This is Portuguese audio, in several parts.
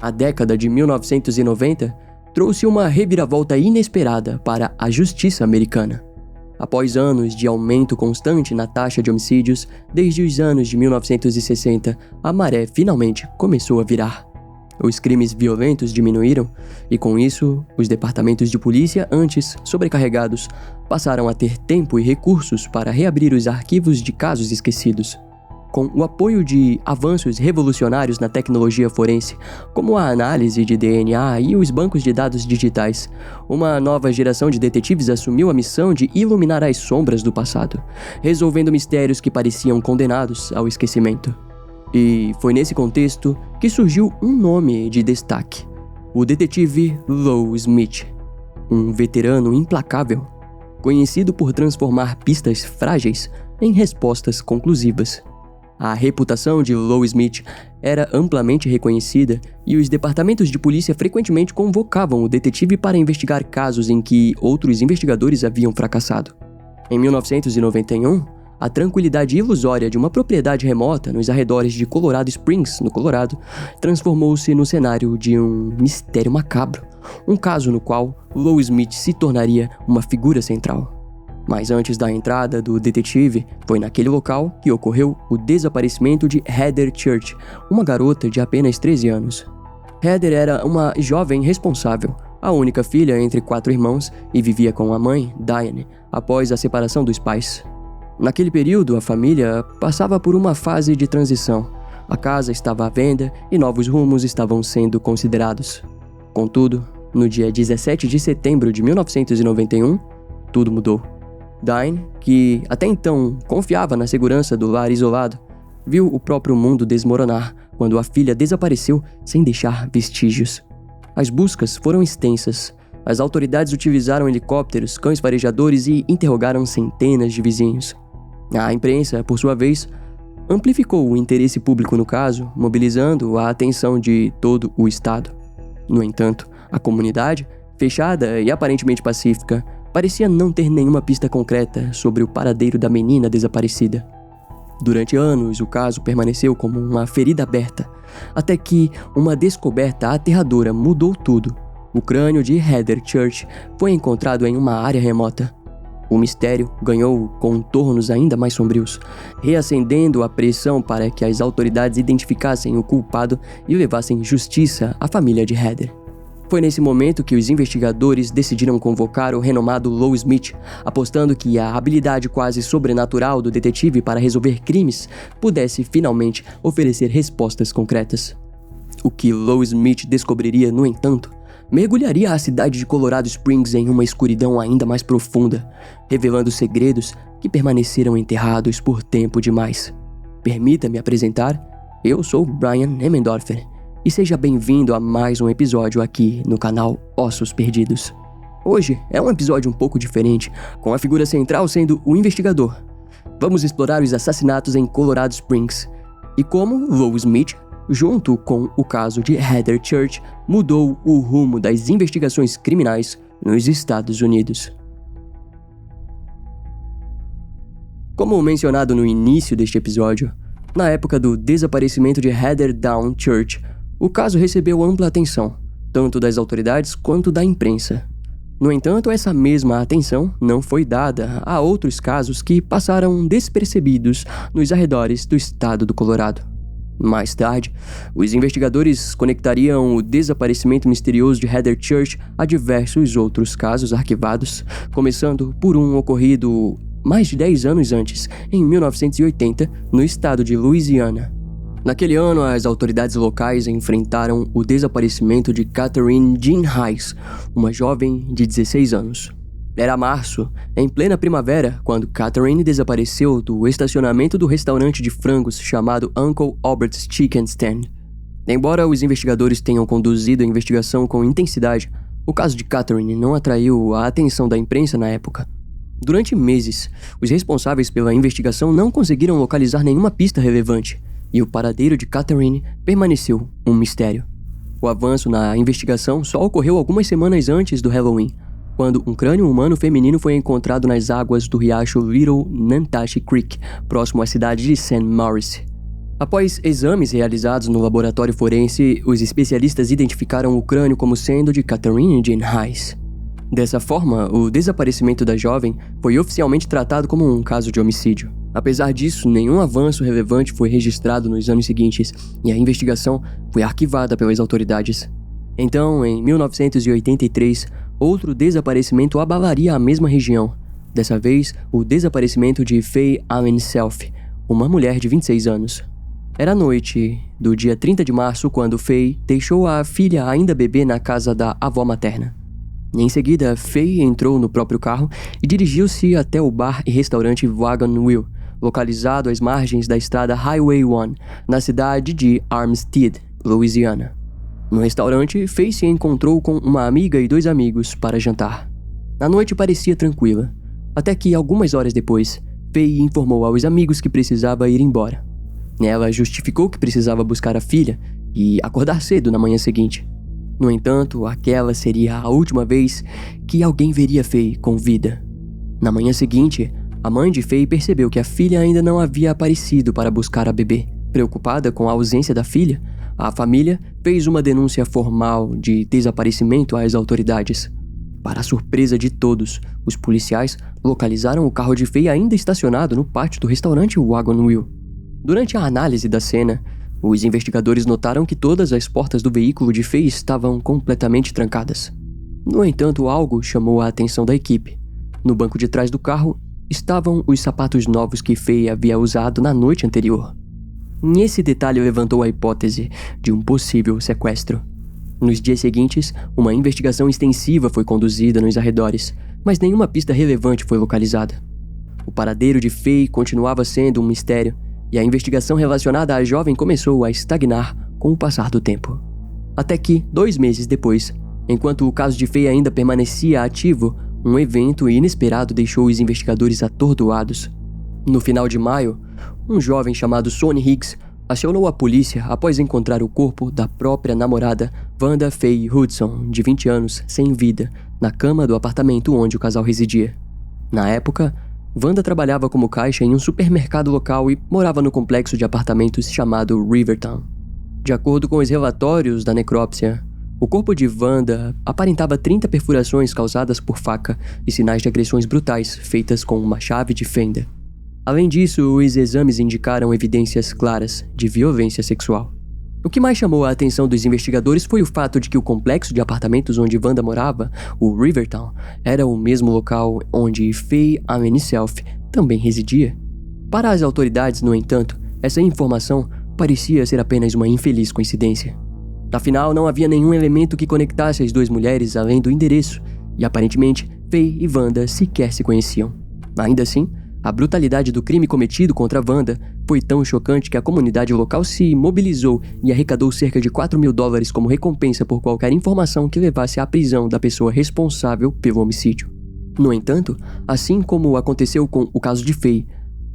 A década de 1990 trouxe uma reviravolta inesperada para a justiça americana. Após anos de aumento constante na taxa de homicídios, desde os anos de 1960, a maré finalmente começou a virar. Os crimes violentos diminuíram e, com isso, os departamentos de polícia, antes sobrecarregados, passaram a ter tempo e recursos para reabrir os arquivos de casos esquecidos. Com o apoio de avanços revolucionários na tecnologia forense, como a análise de DNA e os bancos de dados digitais, uma nova geração de detetives assumiu a missão de iluminar as sombras do passado, resolvendo mistérios que pareciam condenados ao esquecimento. E foi nesse contexto que surgiu um nome de destaque: o detetive Lowe Smith, um veterano implacável, conhecido por transformar pistas frágeis em respostas conclusivas. A reputação de Lowe Smith era amplamente reconhecida e os departamentos de polícia frequentemente convocavam o detetive para investigar casos em que outros investigadores haviam fracassado. Em 1991, a tranquilidade ilusória de uma propriedade remota nos arredores de Colorado Springs, no Colorado, transformou-se no cenário de um mistério macabro, um caso no qual Lowe Smith se tornaria uma figura central. Mas antes da entrada do detetive, foi naquele local que ocorreu o desaparecimento de Heather Church, uma garota de apenas 13 anos. Heather era uma jovem responsável, a única filha entre 4 irmãos, e vivia com a mãe, Diane, após a separação dos pais. Naquele período, a família passava por uma fase de transição. A casa estava à venda e novos rumos estavam sendo considerados. Contudo, no dia 17 de setembro de 1991, tudo mudou. Diane, que até então confiava na segurança do lar isolado, viu o próprio mundo desmoronar quando a filha desapareceu sem deixar vestígios. As buscas foram extensas. As autoridades utilizaram helicópteros, cães farejadores e interrogaram centenas de vizinhos. A imprensa, por sua vez, amplificou o interesse público no caso, mobilizando a atenção de todo o estado. No entanto, a comunidade, fechada e aparentemente pacífica, parecia não ter nenhuma pista concreta sobre o paradeiro da menina desaparecida. Durante anos, o caso permaneceu como uma ferida aberta, até que uma descoberta aterradora mudou tudo. O crânio de Heather Church foi encontrado em uma área remota. O mistério ganhou contornos ainda mais sombrios, reacendendo a pressão para que as autoridades identificassem o culpado e levassem justiça à família de Heather. Foi nesse momento que os investigadores decidiram convocar o renomado Lowe Smith, apostando que a habilidade quase sobrenatural do detetive para resolver crimes pudesse finalmente oferecer respostas concretas. O que Lowe Smith descobriria, no entanto, mergulharia a cidade de Colorado Springs em uma escuridão ainda mais profunda, revelando segredos que permaneceram enterrados por tempo demais. Permita-me apresentar, eu sou Brian Emmendorfer, e seja bem-vindo a mais um episódio aqui no canal Ossos Perdidos. Hoje é um episódio um pouco diferente, com a figura central sendo o investigador. Vamos explorar os assassinatos em Colorado Springs e como Lowe Smith, junto com o caso de Heather Church, mudou o rumo das investigações criminais nos Estados Unidos. Como mencionado no início deste episódio, na época do desaparecimento de Heather Dawn Church, o caso recebeu ampla atenção, tanto das autoridades quanto da imprensa. No entanto, essa mesma atenção não foi dada a outros casos que passaram despercebidos nos arredores do estado do Colorado. Mais tarde, os investigadores conectariam o desaparecimento misterioso de Heather Church a diversos outros casos arquivados, começando por um ocorrido mais de 10 anos antes, em 1980, no estado de Louisiana. Naquele ano, as autoridades locais enfrentaram o desaparecimento de Catherine Jean Hayes, uma jovem de 16 anos. Era março, em plena primavera, quando Catherine desapareceu do estacionamento do restaurante de frangos chamado Uncle Albert's Chicken Stand. Embora os investigadores tenham conduzido a investigação com intensidade, o caso de Catherine não atraiu a atenção da imprensa na época. Durante meses, os responsáveis pela investigação não conseguiram localizar nenhuma pista relevante, e o paradeiro de Catherine permaneceu um mistério. O avanço na investigação só ocorreu algumas semanas antes do Halloween, quando um crânio humano feminino foi encontrado nas águas do riacho Little Nantache Creek, próximo à cidade de St. Maurice. Após exames realizados no laboratório forense, os especialistas identificaram o crânio como sendo de Catherine Jane Hayes. Dessa forma, o desaparecimento da jovem foi oficialmente tratado como um caso de homicídio. Apesar disso, nenhum avanço relevante foi registrado nos anos seguintes e a investigação foi arquivada pelas autoridades. Então, em 1983, outro desaparecimento abalaria a mesma região. Dessa vez, o desaparecimento de Faye Allen Self, uma mulher de 26 anos. Era noite do dia 30 de março quando Faye deixou a filha ainda bebê na casa da avó materna. Em seguida, Faye entrou no próprio carro e dirigiu-se até o bar e restaurante Wagon Wheel, localizado às margens da estrada Highway 1, na cidade de Armstead, Louisiana. No restaurante, Faye se encontrou com uma amiga e 2 amigos para jantar. A noite parecia tranquila, até que algumas horas depois, Faye informou aos amigos que precisava ir embora. Ela justificou que precisava buscar a filha e acordar cedo na manhã seguinte. No entanto, aquela seria a última vez que alguém veria Faye com vida. Na manhã seguinte, a mãe de Faye percebeu que a filha ainda não havia aparecido para buscar a bebê. Preocupada com a ausência da filha, a família fez uma denúncia formal de desaparecimento às autoridades. Para a surpresa de todos, os policiais localizaram o carro de Faye ainda estacionado no pátio do restaurante Wagon Wheel. Durante a análise da cena, os investigadores notaram que todas as portas do veículo de Faye estavam completamente trancadas. No entanto, algo chamou a atenção da equipe. No banco de trás do carro estavam os sapatos novos que Faye havia usado na noite anterior. Esse detalhe levantou a hipótese de um possível sequestro. Nos dias seguintes, uma investigação extensiva foi conduzida nos arredores, mas nenhuma pista relevante foi localizada. O paradeiro de Faye continuava sendo um mistério, e a investigação relacionada à jovem começou a estagnar com o passar do tempo. Até que, 2 meses depois, enquanto o caso de Faye ainda permanecia ativo, um evento inesperado deixou os investigadores atordoados. No final de maio, um jovem chamado Sonny Higgs acionou a polícia após encontrar o corpo da própria namorada Wanda Faye Hudson, de 20 anos, sem vida, na cama do apartamento onde o casal residia. Na época, Wanda trabalhava como caixa em um supermercado local e morava no complexo de apartamentos chamado Rivertown. De acordo com os relatórios da necrópsia, o corpo de Wanda aparentava 30 perfurações causadas por faca e sinais de agressões brutais feitas com uma chave de fenda. Além disso, os exames indicaram evidências claras de violência sexual. O que mais chamou a atenção dos investigadores foi o fato de que o complexo de apartamentos onde Wanda morava, o Rivertown, era o mesmo local onde Faye Allen Self também residia. Para as autoridades, no entanto, essa informação parecia ser apenas uma infeliz coincidência. Afinal, não havia nenhum elemento que conectasse as 2 mulheres além do endereço, e aparentemente, Faye e Wanda sequer se conheciam. Ainda assim, a brutalidade do crime cometido contra Wanda foi tão chocante que a comunidade local se mobilizou e arrecadou cerca de $4.000 como recompensa por qualquer informação que levasse à prisão da pessoa responsável pelo homicídio. No entanto, assim como aconteceu com o caso de Faye,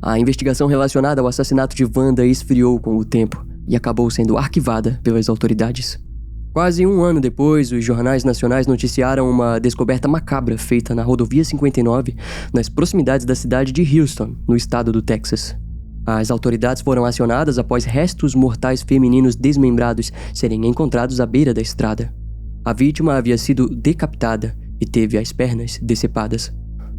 a investigação relacionada ao assassinato de Wanda esfriou com o tempo e acabou sendo arquivada pelas autoridades. Quase 1 ano depois, os jornais nacionais noticiaram uma descoberta macabra feita na rodovia 59, nas proximidades da cidade de Houston, no estado do Texas. As autoridades foram acionadas após restos mortais femininos desmembrados serem encontrados à beira da estrada. A vítima havia sido decapitada e teve as pernas decepadas.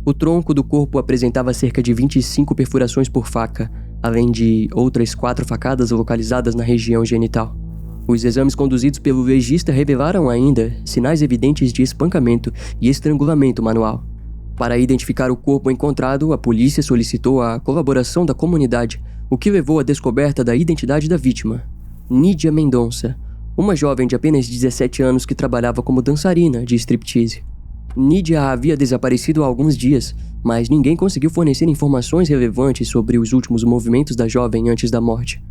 O tronco do corpo apresentava cerca de 25 perfurações por faca, além de outras 4 facadas localizadas na região genital. Os exames conduzidos pelo legista revelaram ainda sinais evidentes de espancamento e estrangulamento manual. Para identificar o corpo encontrado, a polícia solicitou a colaboração da comunidade, o que levou à descoberta da identidade da vítima, Nydia Mendonça, uma jovem de apenas 17 anos que trabalhava como dançarina de striptease. Nydia havia desaparecido há alguns dias, mas ninguém conseguiu fornecer informações relevantes sobre os últimos movimentos da jovem antes da morte.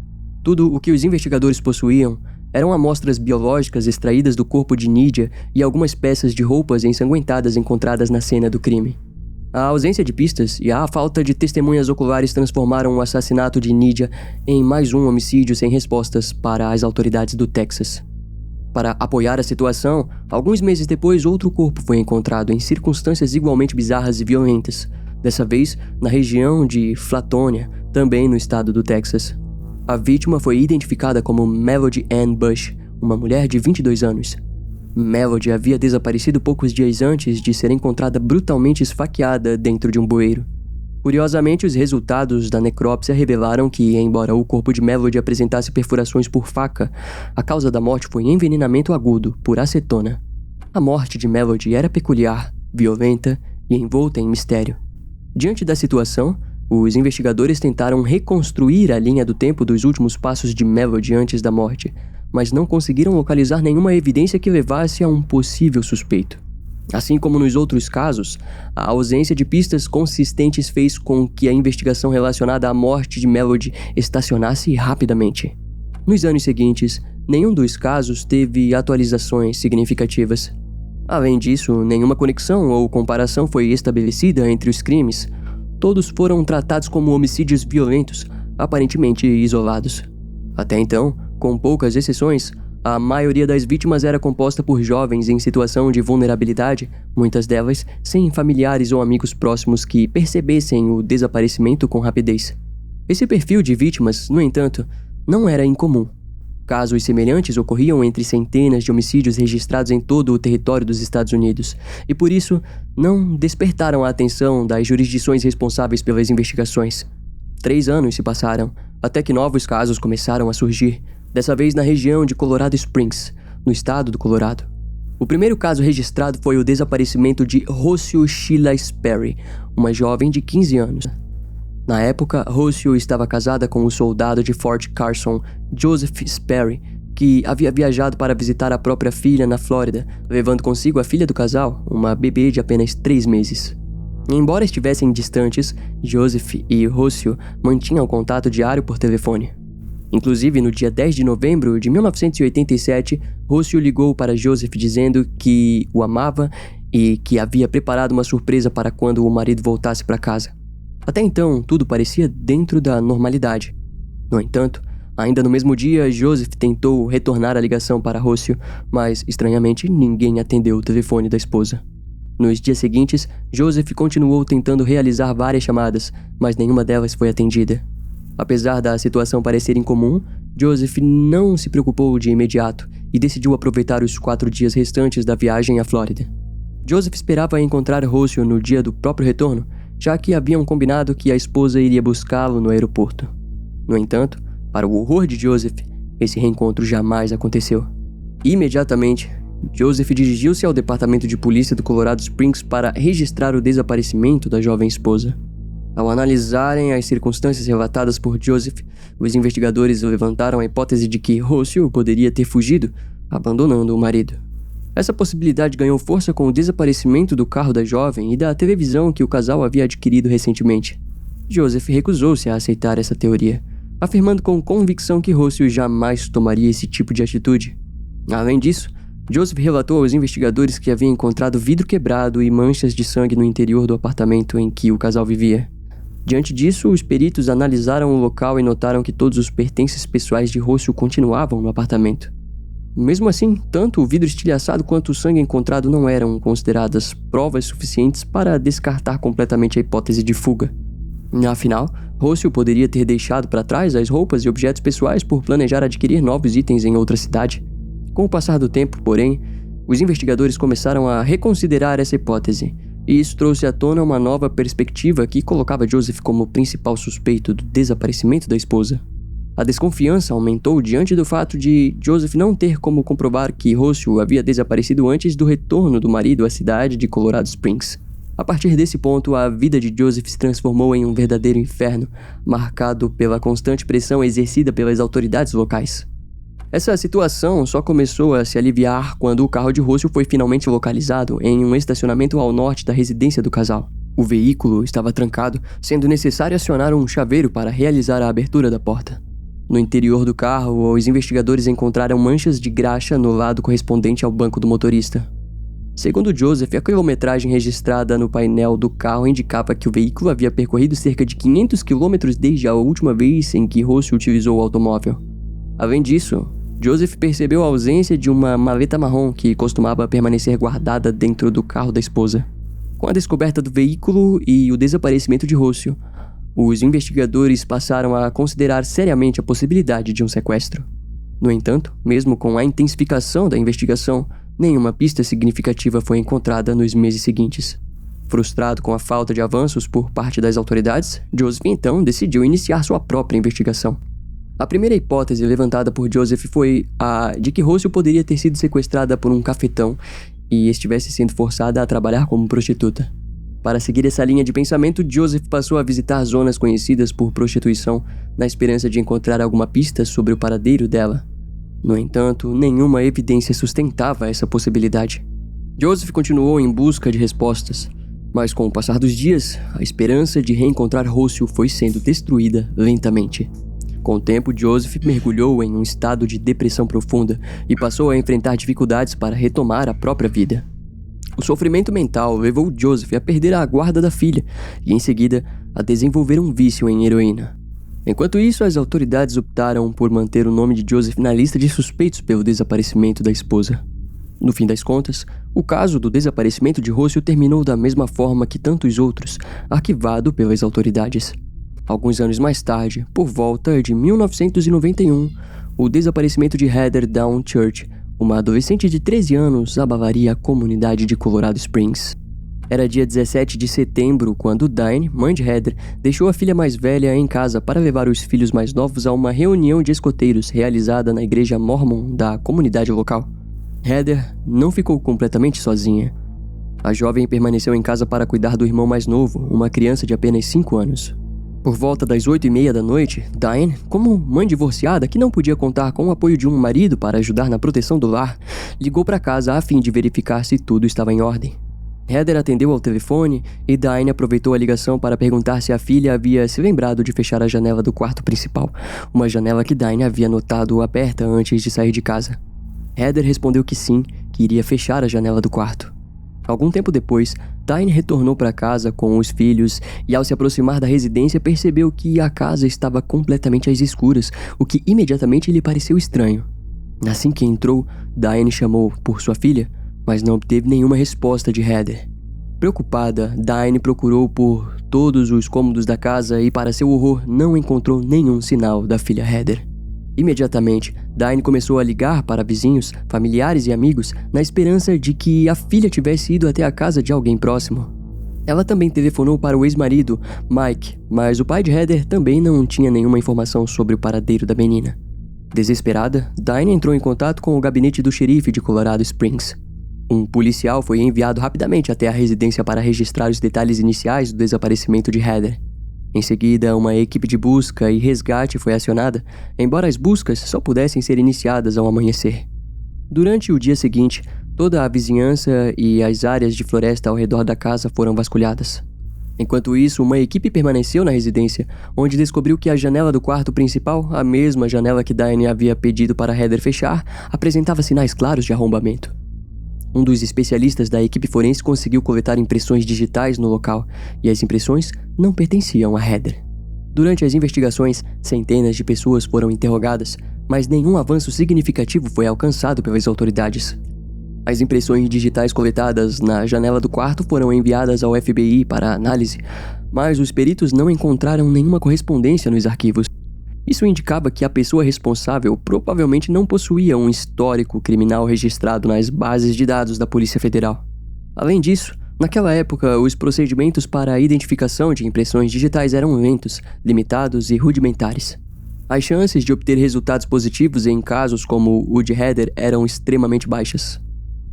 Tudo o que os investigadores possuíam eram amostras biológicas extraídas do corpo de Nydia e algumas peças de roupas ensanguentadas encontradas na cena do crime. A ausência de pistas e a falta de testemunhas oculares transformaram o assassinato de Nydia em mais um homicídio sem respostas para as autoridades do Texas. Para apoiar a situação, alguns meses depois outro corpo foi encontrado em circunstâncias igualmente bizarras e violentas, dessa vez na região de Flatonia, também no estado do Texas. A vítima foi identificada como Melody Ann Bush, uma mulher de 22 anos. Melody havia desaparecido poucos dias antes de ser encontrada brutalmente esfaqueada dentro de um bueiro. Curiosamente, os resultados da necrópsia revelaram que, embora o corpo de Melody apresentasse perfurações por faca, a causa da morte foi envenenamento agudo por acetona. A morte de Melody era peculiar, violenta e envolta em mistério. Diante da situação, os investigadores tentaram reconstruir a linha do tempo dos últimos passos de Melody antes da morte, mas não conseguiram localizar nenhuma evidência que levasse a um possível suspeito. Assim como nos outros casos, a ausência de pistas consistentes fez com que a investigação relacionada à morte de Melody estacionasse rapidamente. Nos anos seguintes, nenhum dos casos teve atualizações significativas. Além disso, nenhuma conexão ou comparação foi estabelecida entre os crimes. Todos foram tratados como homicídios violentos, aparentemente isolados. Até então, com poucas exceções, a maioria das vítimas era composta por jovens em situação de vulnerabilidade, muitas delas sem familiares ou amigos próximos que percebessem o desaparecimento com rapidez. Esse perfil de vítimas, no entanto, não era incomum. Casos semelhantes ocorriam entre centenas de homicídios registrados em todo o território dos Estados Unidos, e por isso não despertaram a atenção das jurisdições responsáveis pelas investigações. 3 anos se passaram, até que novos casos começaram a surgir, dessa vez na região de Colorado Springs, no estado do Colorado. O primeiro caso registrado foi o desaparecimento de Rocio Sheila Sperry, uma jovem de 15 anos. Na época, Rocio estava casada com o soldado de Fort Carson, Joseph Sperry, que havia viajado para visitar a própria filha na Flórida, levando consigo a filha do casal, uma bebê de apenas 3 meses. Embora estivessem distantes, Joseph e Rocio mantinham contato diário por telefone. Inclusive, no dia 10 de novembro de 1987, Rocio ligou para Joseph dizendo que o amava e que havia preparado uma surpresa para quando o marido voltasse para casa. Até então, tudo parecia dentro da normalidade. No entanto, ainda no mesmo dia, Joseph tentou retornar a ligação para Rocio, mas, estranhamente, ninguém atendeu o telefone da esposa. Nos dias seguintes, Joseph continuou tentando realizar várias chamadas, mas nenhuma delas foi atendida. Apesar da situação parecer incomum, Joseph não se preocupou de imediato e decidiu aproveitar os 4 dias restantes da viagem à Flórida. Joseph esperava encontrar Rocio no dia do próprio retorno, já que haviam combinado que a esposa iria buscá-lo no aeroporto. No entanto, para o horror de Joseph, esse reencontro jamais aconteceu. Imediatamente, Joseph dirigiu-se ao departamento de polícia do Colorado Springs para registrar o desaparecimento da jovem esposa. Ao analisarem as circunstâncias relatadas por Joseph, os investigadores levantaram a hipótese de que Rocio poderia ter fugido, abandonando o marido. Essa possibilidade ganhou força com o desaparecimento do carro da jovem e da televisão que o casal havia adquirido recentemente. Joseph recusou-se a aceitar essa teoria, afirmando com convicção que Rocio jamais tomaria esse tipo de atitude. Além disso, Joseph relatou aos investigadores que havia encontrado vidro quebrado e manchas de sangue no interior do apartamento em que o casal vivia. Diante disso, os peritos analisaram o local e notaram que todos os pertences pessoais de Rocio continuavam no apartamento. Mesmo assim, tanto o vidro estilhaçado quanto o sangue encontrado não eram consideradas provas suficientes para descartar completamente a hipótese de fuga. Afinal, Rocio poderia ter deixado para trás as roupas e objetos pessoais por planejar adquirir novos itens em outra cidade. Com o passar do tempo, porém, os investigadores começaram a reconsiderar essa hipótese, e isso trouxe à tona uma nova perspectiva que colocava Joseph como principal suspeito do desaparecimento da esposa. A desconfiança aumentou diante do fato de Joseph não ter como comprovar que Rocio havia desaparecido antes do retorno do marido à cidade de Colorado Springs. A partir desse ponto, a vida de Joseph se transformou em um verdadeiro inferno, marcado pela constante pressão exercida pelas autoridades locais. Essa situação só começou a se aliviar quando o carro de Rocio foi finalmente localizado em um estacionamento ao norte da residência do casal. O veículo estava trancado, sendo necessário acionar um chaveiro para realizar a abertura da porta. No interior do carro, os investigadores encontraram manchas de graxa no lado correspondente ao banco do motorista. Segundo Joseph, a quilometragem registrada no painel do carro indicava que o veículo havia percorrido cerca de 500 quilômetros desde a última vez em que Rocio utilizou o automóvel. Além disso, Joseph percebeu a ausência de uma maleta marrom que costumava permanecer guardada dentro do carro da esposa. Com a descoberta do veículo e o desaparecimento de Rocio, os investigadores passaram a considerar seriamente a possibilidade de um sequestro. No entanto, mesmo com a intensificação da investigação, nenhuma pista significativa foi encontrada nos meses seguintes. Frustrado com a falta de avanços por parte das autoridades, Joseph então decidiu iniciar sua própria investigação. A primeira hipótese levantada por Joseph foi a de que Rossio poderia ter sido sequestrada por um cafetão e estivesse sendo forçada a trabalhar como prostituta. Para seguir essa linha de pensamento, Joseph passou a visitar zonas conhecidas por prostituição na esperança de encontrar alguma pista sobre o paradeiro dela. No entanto, nenhuma evidência sustentava essa possibilidade. Joseph continuou em busca de respostas, mas com o passar dos dias, a esperança de reencontrar Rossio foi sendo destruída lentamente. Com o tempo, Joseph mergulhou em um estado de depressão profunda e passou a enfrentar dificuldades para retomar a própria vida. O sofrimento mental levou Joseph a perder a guarda da filha e, em seguida, a desenvolver um vício em heroína. Enquanto isso, as autoridades optaram por manter o nome de Joseph na lista de suspeitos pelo desaparecimento da esposa. No fim das contas, o caso do desaparecimento de Rossio terminou da mesma forma que tantos outros, arquivado pelas autoridades. Alguns anos mais tarde, por volta de 1991, o desaparecimento de Heather Dawn Church, uma adolescente de 13 anos, abalaria a comunidade de Colorado Springs. Era dia 17 de setembro quando Diane, mãe de Heather, deixou a filha mais velha em casa para levar os filhos mais novos a uma reunião de escoteiros realizada na igreja Mormon da comunidade local. Heather não ficou completamente sozinha. A jovem permaneceu em casa para cuidar do irmão mais novo, uma criança de apenas 5 anos. Por volta das 8h30 da noite, Diane, como mãe divorciada que não podia contar com o apoio de um marido para ajudar na proteção do lar, ligou para casa a fim de verificar se tudo estava em ordem. Heather atendeu ao telefone e Diane aproveitou a ligação para perguntar se a filha havia se lembrado de fechar a janela do quarto principal, uma janela que Diane havia notado aberta antes de sair de casa. Heather respondeu que sim, que iria fechar a janela do quarto. Algum tempo depois, Diane retornou para casa com os filhos e, ao se aproximar da residência, percebeu que a casa estava completamente às escuras, o que imediatamente lhe pareceu estranho. Assim que entrou, Diane chamou por sua filha, mas não obteve nenhuma resposta de Heather. Preocupada, Diane procurou por todos os cômodos da casa e, para seu horror, não encontrou nenhum sinal da filha Heather. Imediatamente, Diane começou a ligar para vizinhos, familiares e amigos na esperança de que a filha tivesse ido até a casa de alguém próximo. Ela também telefonou para o ex-marido, Mike, mas o pai de Heather também não tinha nenhuma informação sobre o paradeiro da menina. Desesperada, Diane entrou em contato com o gabinete do xerife de Colorado Springs. Um policial foi enviado rapidamente até a residência para registrar os detalhes iniciais do desaparecimento de Heather. Em seguida, uma equipe de busca e resgate foi acionada, embora as buscas só pudessem ser iniciadas ao amanhecer. Durante o dia seguinte, toda a vizinhança e as áreas de floresta ao redor da casa foram vasculhadas. Enquanto isso, uma equipe permaneceu na residência, onde descobriu que a janela do quarto principal, a mesma janela que Diane havia pedido para Heather fechar, apresentava sinais claros de arrombamento. Um dos especialistas da equipe forense conseguiu coletar impressões digitais no local, e as impressões não pertenciam a Heather. Durante as investigações, centenas de pessoas foram interrogadas, mas nenhum avanço significativo foi alcançado pelas autoridades. As impressões digitais coletadas na janela do quarto foram enviadas ao FBI para análise, mas os peritos não encontraram nenhuma correspondência nos arquivos. Isso indicava que a pessoa responsável provavelmente não possuía um histórico criminal registrado nas bases de dados da Polícia Federal. Além disso, naquela época, os procedimentos para a identificação de impressões digitais eram lentos, limitados e rudimentares. As chances de obter resultados positivos em casos como o de Heather eram extremamente baixas.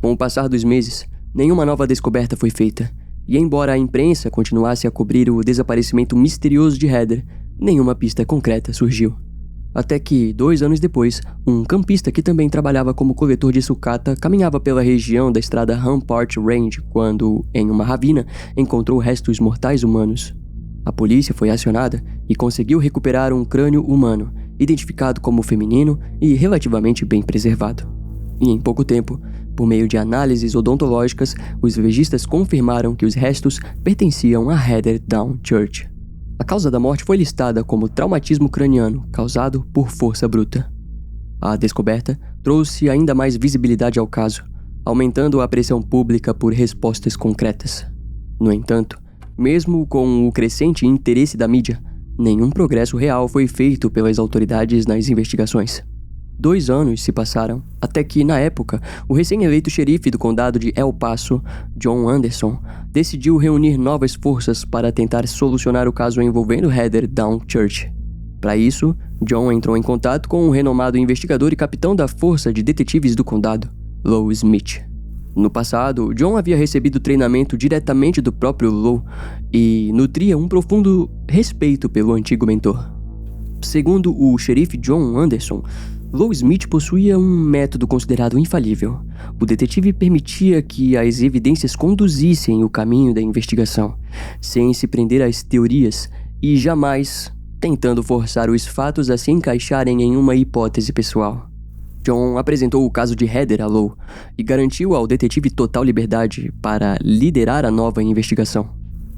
Com o passar dos meses, nenhuma nova descoberta foi feita, e embora a imprensa continuasse a cobrir o desaparecimento misterioso de Heather, nenhuma pista concreta surgiu. Até que, 2 anos depois, um campista que também trabalhava como coletor de sucata caminhava pela região da estrada Rampart Range quando, em uma ravina, encontrou restos mortais humanos. A polícia foi acionada e conseguiu recuperar um crânio humano, identificado como feminino e relativamente bem preservado. E em pouco tempo, por meio de análises odontológicas, os legistas confirmaram que os restos pertenciam a Heather Dawn Church. A causa da morte foi listada como traumatismo craniano causado por força bruta. A descoberta trouxe ainda mais visibilidade ao caso, aumentando a pressão pública por respostas concretas. No entanto, mesmo com o crescente interesse da mídia, nenhum progresso real foi feito pelas autoridades nas investigações. 2 anos se passaram, até que, na época, o recém-eleito xerife do condado de El Paso, John Anderson, decidiu reunir novas forças para tentar solucionar o caso envolvendo Heather Down Church. Para isso, John entrou em contato com o renomado investigador e capitão da força de detetives do condado, Lou Smith. No passado, John havia recebido treinamento diretamente do próprio Lou e nutria um profundo respeito pelo antigo mentor. Segundo o xerife John Anderson, Lou Smith possuía um método considerado infalível. O detetive permitia que as evidências conduzissem o caminho da investigação, sem se prender às teorias e jamais tentando forçar os fatos a se encaixarem em uma hipótese pessoal. John apresentou o caso de Heather a Lou e garantiu ao detetive total liberdade para liderar a nova investigação.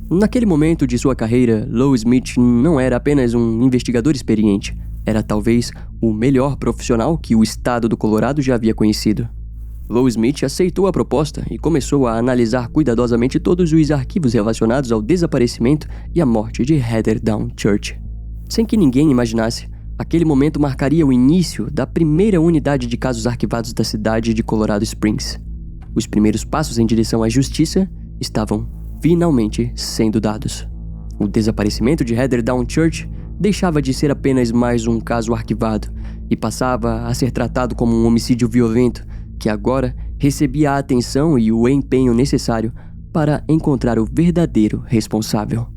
Naquele momento de sua carreira, Lou Smith não era apenas um investigador experiente, era talvez o melhor profissional que o estado do Colorado já havia conhecido. Lou Smith aceitou a proposta e começou a analisar cuidadosamente todos os arquivos relacionados ao desaparecimento e à morte de Heather Down Church. Sem que ninguém imaginasse, aquele momento marcaria o início da primeira unidade de casos arquivados da cidade de Colorado Springs. Os primeiros passos em direção à justiça estavam finalmente sendo dados. O desaparecimento de Heather Down Church deixava de ser apenas mais um caso arquivado e passava a ser tratado como um homicídio violento que agora recebia a atenção e o empenho necessário para encontrar o verdadeiro responsável.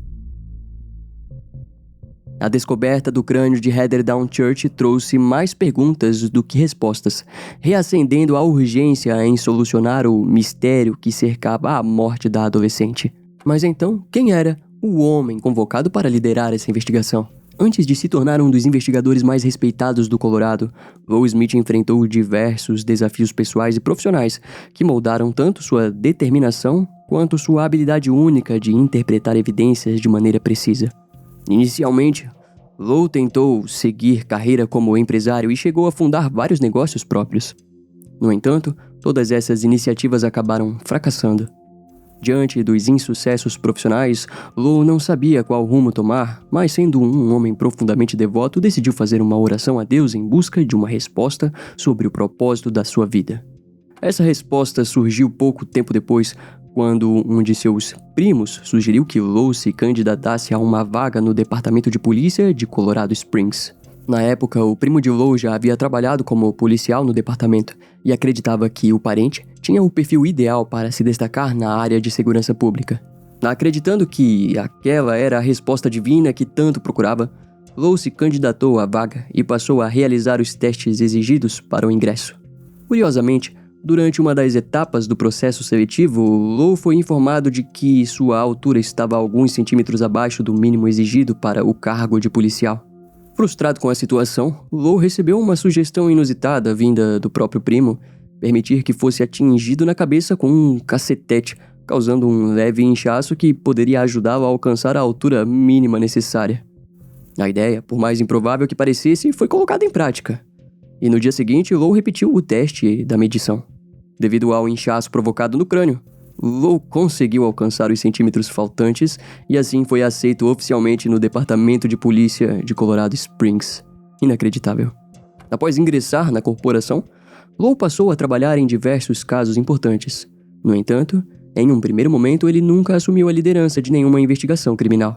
A descoberta do crânio de Heather Down Church trouxe mais perguntas do que respostas, reacendendo a urgência em solucionar o mistério que cercava a morte da adolescente. Mas então, quem era o homem convocado para liderar essa investigação? Antes de se tornar um dos investigadores mais respeitados do Colorado, Lou Smith enfrentou diversos desafios pessoais e profissionais que moldaram tanto sua determinação quanto sua habilidade única de interpretar evidências de maneira precisa. Inicialmente, Lou tentou seguir carreira como empresário e chegou a fundar vários negócios próprios. No entanto, todas essas iniciativas acabaram fracassando. Diante dos insucessos profissionais, Lou não sabia qual rumo tomar, mas sendo um homem profundamente devoto, decidiu fazer uma oração a Deus em busca de uma resposta sobre o propósito da sua vida. Essa resposta surgiu pouco tempo depois, quando um de seus primos sugeriu que Lou se candidatasse a uma vaga no Departamento de Polícia de Colorado Springs. Na época, o primo de Lou já havia trabalhado como policial no departamento e acreditava que o parente tinha o perfil ideal para se destacar na área de segurança pública. Acreditando que aquela era a resposta divina que tanto procurava, Lou se candidatou à vaga e passou a realizar os testes exigidos para o ingresso. Curiosamente, durante uma das etapas do processo seletivo, Lou foi informado de que sua altura estava alguns centímetros abaixo do mínimo exigido para o cargo de policial. Frustrado com a situação, Lou recebeu uma sugestão inusitada vinda do próprio primo, permitir que fosse atingido na cabeça com um cacetete, causando um leve inchaço que poderia ajudá-lo a alcançar a altura mínima necessária. A ideia, por mais improvável que parecesse, foi colocada em prática. E no dia seguinte, Lou repetiu o teste da medição. Devido ao inchaço provocado no crânio, Lou conseguiu alcançar os centímetros faltantes e assim foi aceito oficialmente no Departamento de Polícia de Colorado Springs. Inacreditável. Após ingressar na corporação, Lou passou a trabalhar em diversos casos importantes. No entanto, em um primeiro momento ele nunca assumiu a liderança de nenhuma investigação criminal.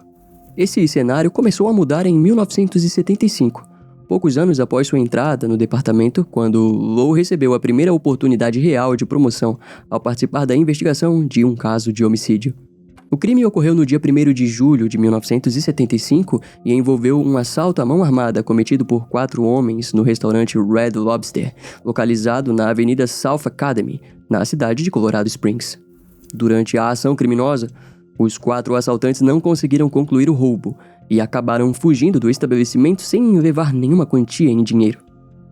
Esse cenário começou a mudar em 1975. Poucos anos após sua entrada no departamento, quando Lou recebeu a primeira oportunidade real de promoção ao participar da investigação de um caso de homicídio. O crime ocorreu no dia 1º de julho de 1975 e envolveu um assalto à mão armada cometido por 4 homens no restaurante Red Lobster, localizado na Avenida South Academy, na cidade de Colorado Springs. Durante a ação criminosa, os 4 assaltantes não conseguiram concluir o roubo e acabaram fugindo do estabelecimento sem levar nenhuma quantia em dinheiro.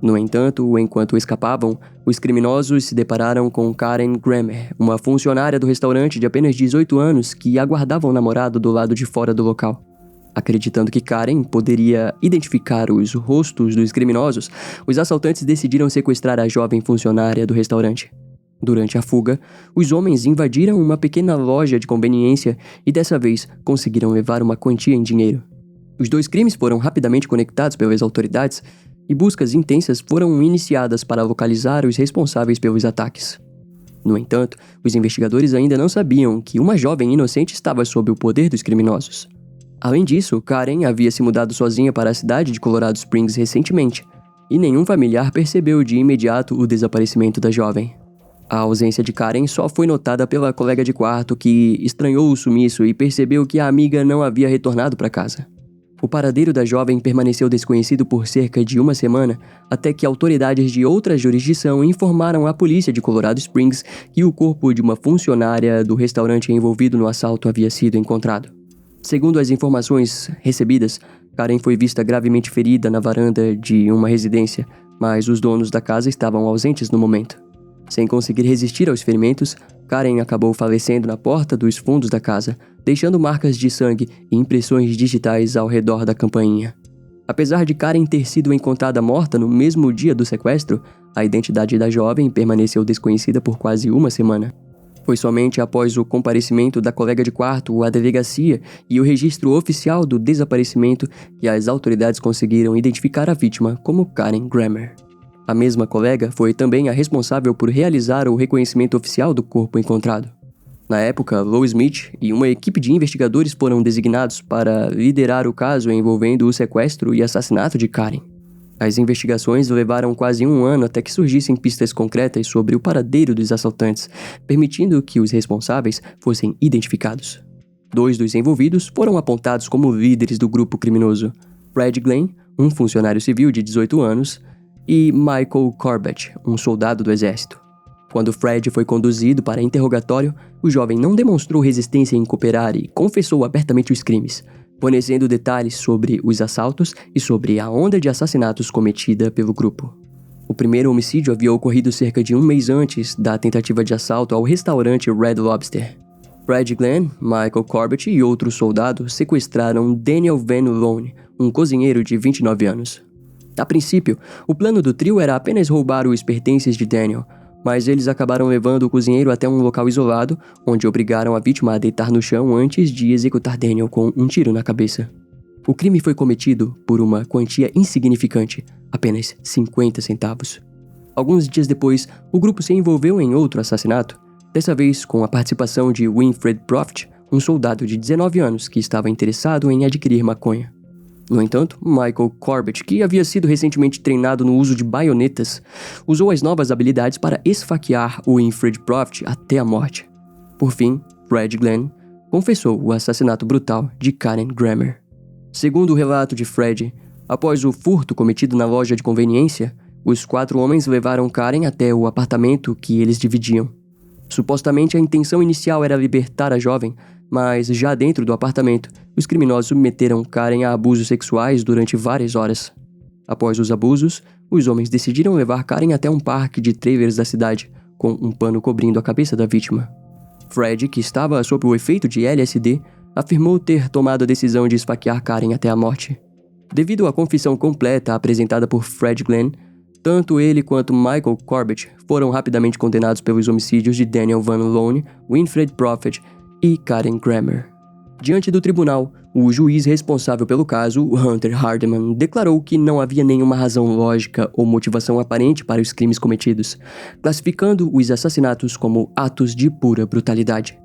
No entanto, enquanto escapavam, os criminosos se depararam com Karen Grammer, uma funcionária do restaurante de apenas 18 anos que aguardava o namorado do lado de fora do local. Acreditando que Karen poderia identificar os rostos dos criminosos, os assaltantes decidiram sequestrar a jovem funcionária do restaurante. Durante a fuga, os homens invadiram uma pequena loja de conveniência e dessa vez conseguiram levar uma quantia em dinheiro. Os dois crimes foram rapidamente conectados pelas autoridades e buscas intensas foram iniciadas para localizar os responsáveis pelos ataques. No entanto, os investigadores ainda não sabiam que uma jovem inocente estava sob o poder dos criminosos. Além disso, Karen havia se mudado sozinha para a cidade de Colorado Springs recentemente, e nenhum familiar percebeu de imediato o desaparecimento da jovem. A ausência de Karen só foi notada pela colega de quarto que estranhou o sumiço e percebeu que a amiga não havia retornado para casa. O paradeiro da jovem permaneceu desconhecido por cerca de uma semana, até que autoridades de outra jurisdição informaram à polícia de Colorado Springs que o corpo de uma funcionária do restaurante envolvido no assalto havia sido encontrado. Segundo as informações recebidas, Karen foi vista gravemente ferida na varanda de uma residência, mas os donos da casa estavam ausentes no momento. Sem conseguir resistir aos ferimentos, Karen acabou falecendo na porta dos fundos da casa, deixando marcas de sangue e impressões digitais ao redor da campainha. Apesar de Karen ter sido encontrada morta no mesmo dia do sequestro, a identidade da jovem permaneceu desconhecida por quase uma semana. Foi somente após o comparecimento da colega de quarto à delegacia e o registro oficial do desaparecimento que as autoridades conseguiram identificar a vítima como Karen Grammer. A mesma colega foi também a responsável por realizar o reconhecimento oficial do corpo encontrado. Na época, Lou Smith e uma equipe de investigadores foram designados para liderar o caso envolvendo o sequestro e assassinato de Karen. As investigações levaram quase um ano até que surgissem pistas concretas sobre o paradeiro dos assaltantes, permitindo que os responsáveis fossem identificados. 2 dos envolvidos foram apontados como líderes do grupo criminoso: Fred Glenn, um funcionário civil de 18 anos, e Michael Corbett, um soldado do exército. Quando Fred foi conduzido para interrogatório, o jovem não demonstrou resistência em cooperar e confessou abertamente os crimes, fornecendo detalhes sobre os assaltos e sobre a onda de assassinatos cometida pelo grupo. O primeiro homicídio havia ocorrido cerca de um mês antes da tentativa de assalto ao restaurante Red Lobster. Fred Glenn, Michael Corbett e outro soldado sequestraram Daniel Van Loan, um cozinheiro de 29 anos. A princípio, o plano do trio era apenas roubar os pertences de Daniel, mas eles acabaram levando o cozinheiro até um local isolado, onde obrigaram a vítima a deitar no chão antes de executar Daniel com um tiro na cabeça. O crime foi cometido por uma quantia insignificante, apenas 50 centavos. Alguns dias depois, o grupo se envolveu em outro assassinato, dessa vez com a participação de Winfred Profit, um soldado de 19 anos que estava interessado em adquirir maconha. No entanto, Michael Corbett, que havia sido recentemente treinado no uso de baionetas, usou as novas habilidades para esfaquear o Winfred Profit até a morte. Por fim, Fred Glenn confessou o assassinato brutal de Karen Grammer. Segundo o relato de Fred, após o furto cometido na loja de conveniência, os 4 homens levaram Karen até o apartamento que eles dividiam. Supostamente a intenção inicial era libertar a jovem, mas já dentro do apartamento, os criminosos submeteram Karen a abusos sexuais durante várias horas. Após os abusos, os homens decidiram levar Karen até um parque de trailers da cidade, com um pano cobrindo a cabeça da vítima. Fred, que estava sob o efeito de LSD, afirmou ter tomado a decisão de esfaquear Karen até a morte. Devido à confissão completa apresentada por Fred Glenn, tanto ele quanto Michael Corbett foram rapidamente condenados pelos homicídios de Daniel Van Loan, Winfred Profit e Karen Grammer. Diante do tribunal, o juiz responsável pelo caso, Hunter Hardeman, declarou que não havia nenhuma razão lógica ou motivação aparente para os crimes cometidos, classificando os assassinatos como atos de pura brutalidade.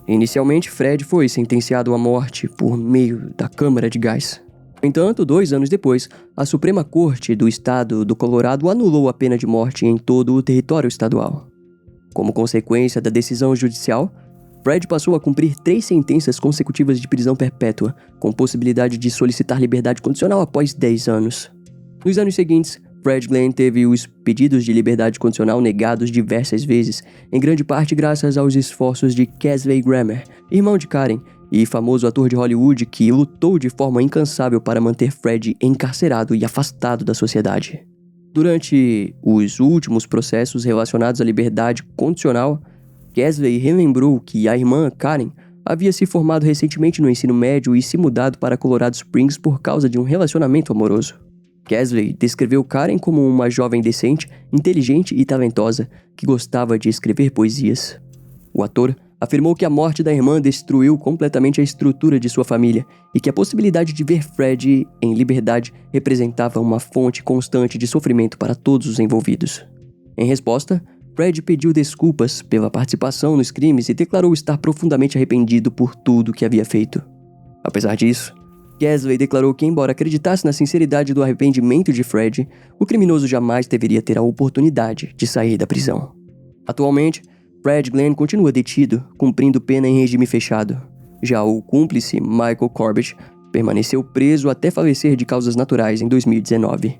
Inicialmente, Fred foi sentenciado à morte por meio da câmara de gás. No entanto, 2 anos depois, a Suprema Corte do Estado do Colorado anulou a pena de morte em todo o território estadual. Como consequência da decisão judicial, Fred passou a cumprir 3 sentenças consecutivas de prisão perpétua, com possibilidade de solicitar liberdade condicional após 10 anos. Nos anos seguintes, Fred Glenn teve os pedidos de liberdade condicional negados diversas vezes, em grande parte graças aos esforços de Kesley Grammer, irmão de Karen, e famoso ator de Hollywood que lutou de forma incansável para manter Fred encarcerado e afastado da sociedade. Durante os últimos processos relacionados à liberdade condicional, Kesley relembrou que a irmã, Karen, havia se formado recentemente no ensino médio e se mudado para Colorado Springs por causa de um relacionamento amoroso. Kesley descreveu Karen como uma jovem decente, inteligente e talentosa, que gostava de escrever poesias. O ator afirmou que a morte da irmã destruiu completamente a estrutura de sua família e que a possibilidade de ver Fred em liberdade representava uma fonte constante de sofrimento para todos os envolvidos. Em resposta, Fred pediu desculpas pela participação nos crimes e declarou estar profundamente arrependido por tudo que havia feito. Apesar disso, Casley declarou que, embora acreditasse na sinceridade do arrependimento de Fred, o criminoso jamais deveria ter a oportunidade de sair da prisão. Atualmente, Fred Glenn continua detido, cumprindo pena em regime fechado. Já o cúmplice, Michael Corbett, permaneceu preso até falecer de causas naturais em 2019.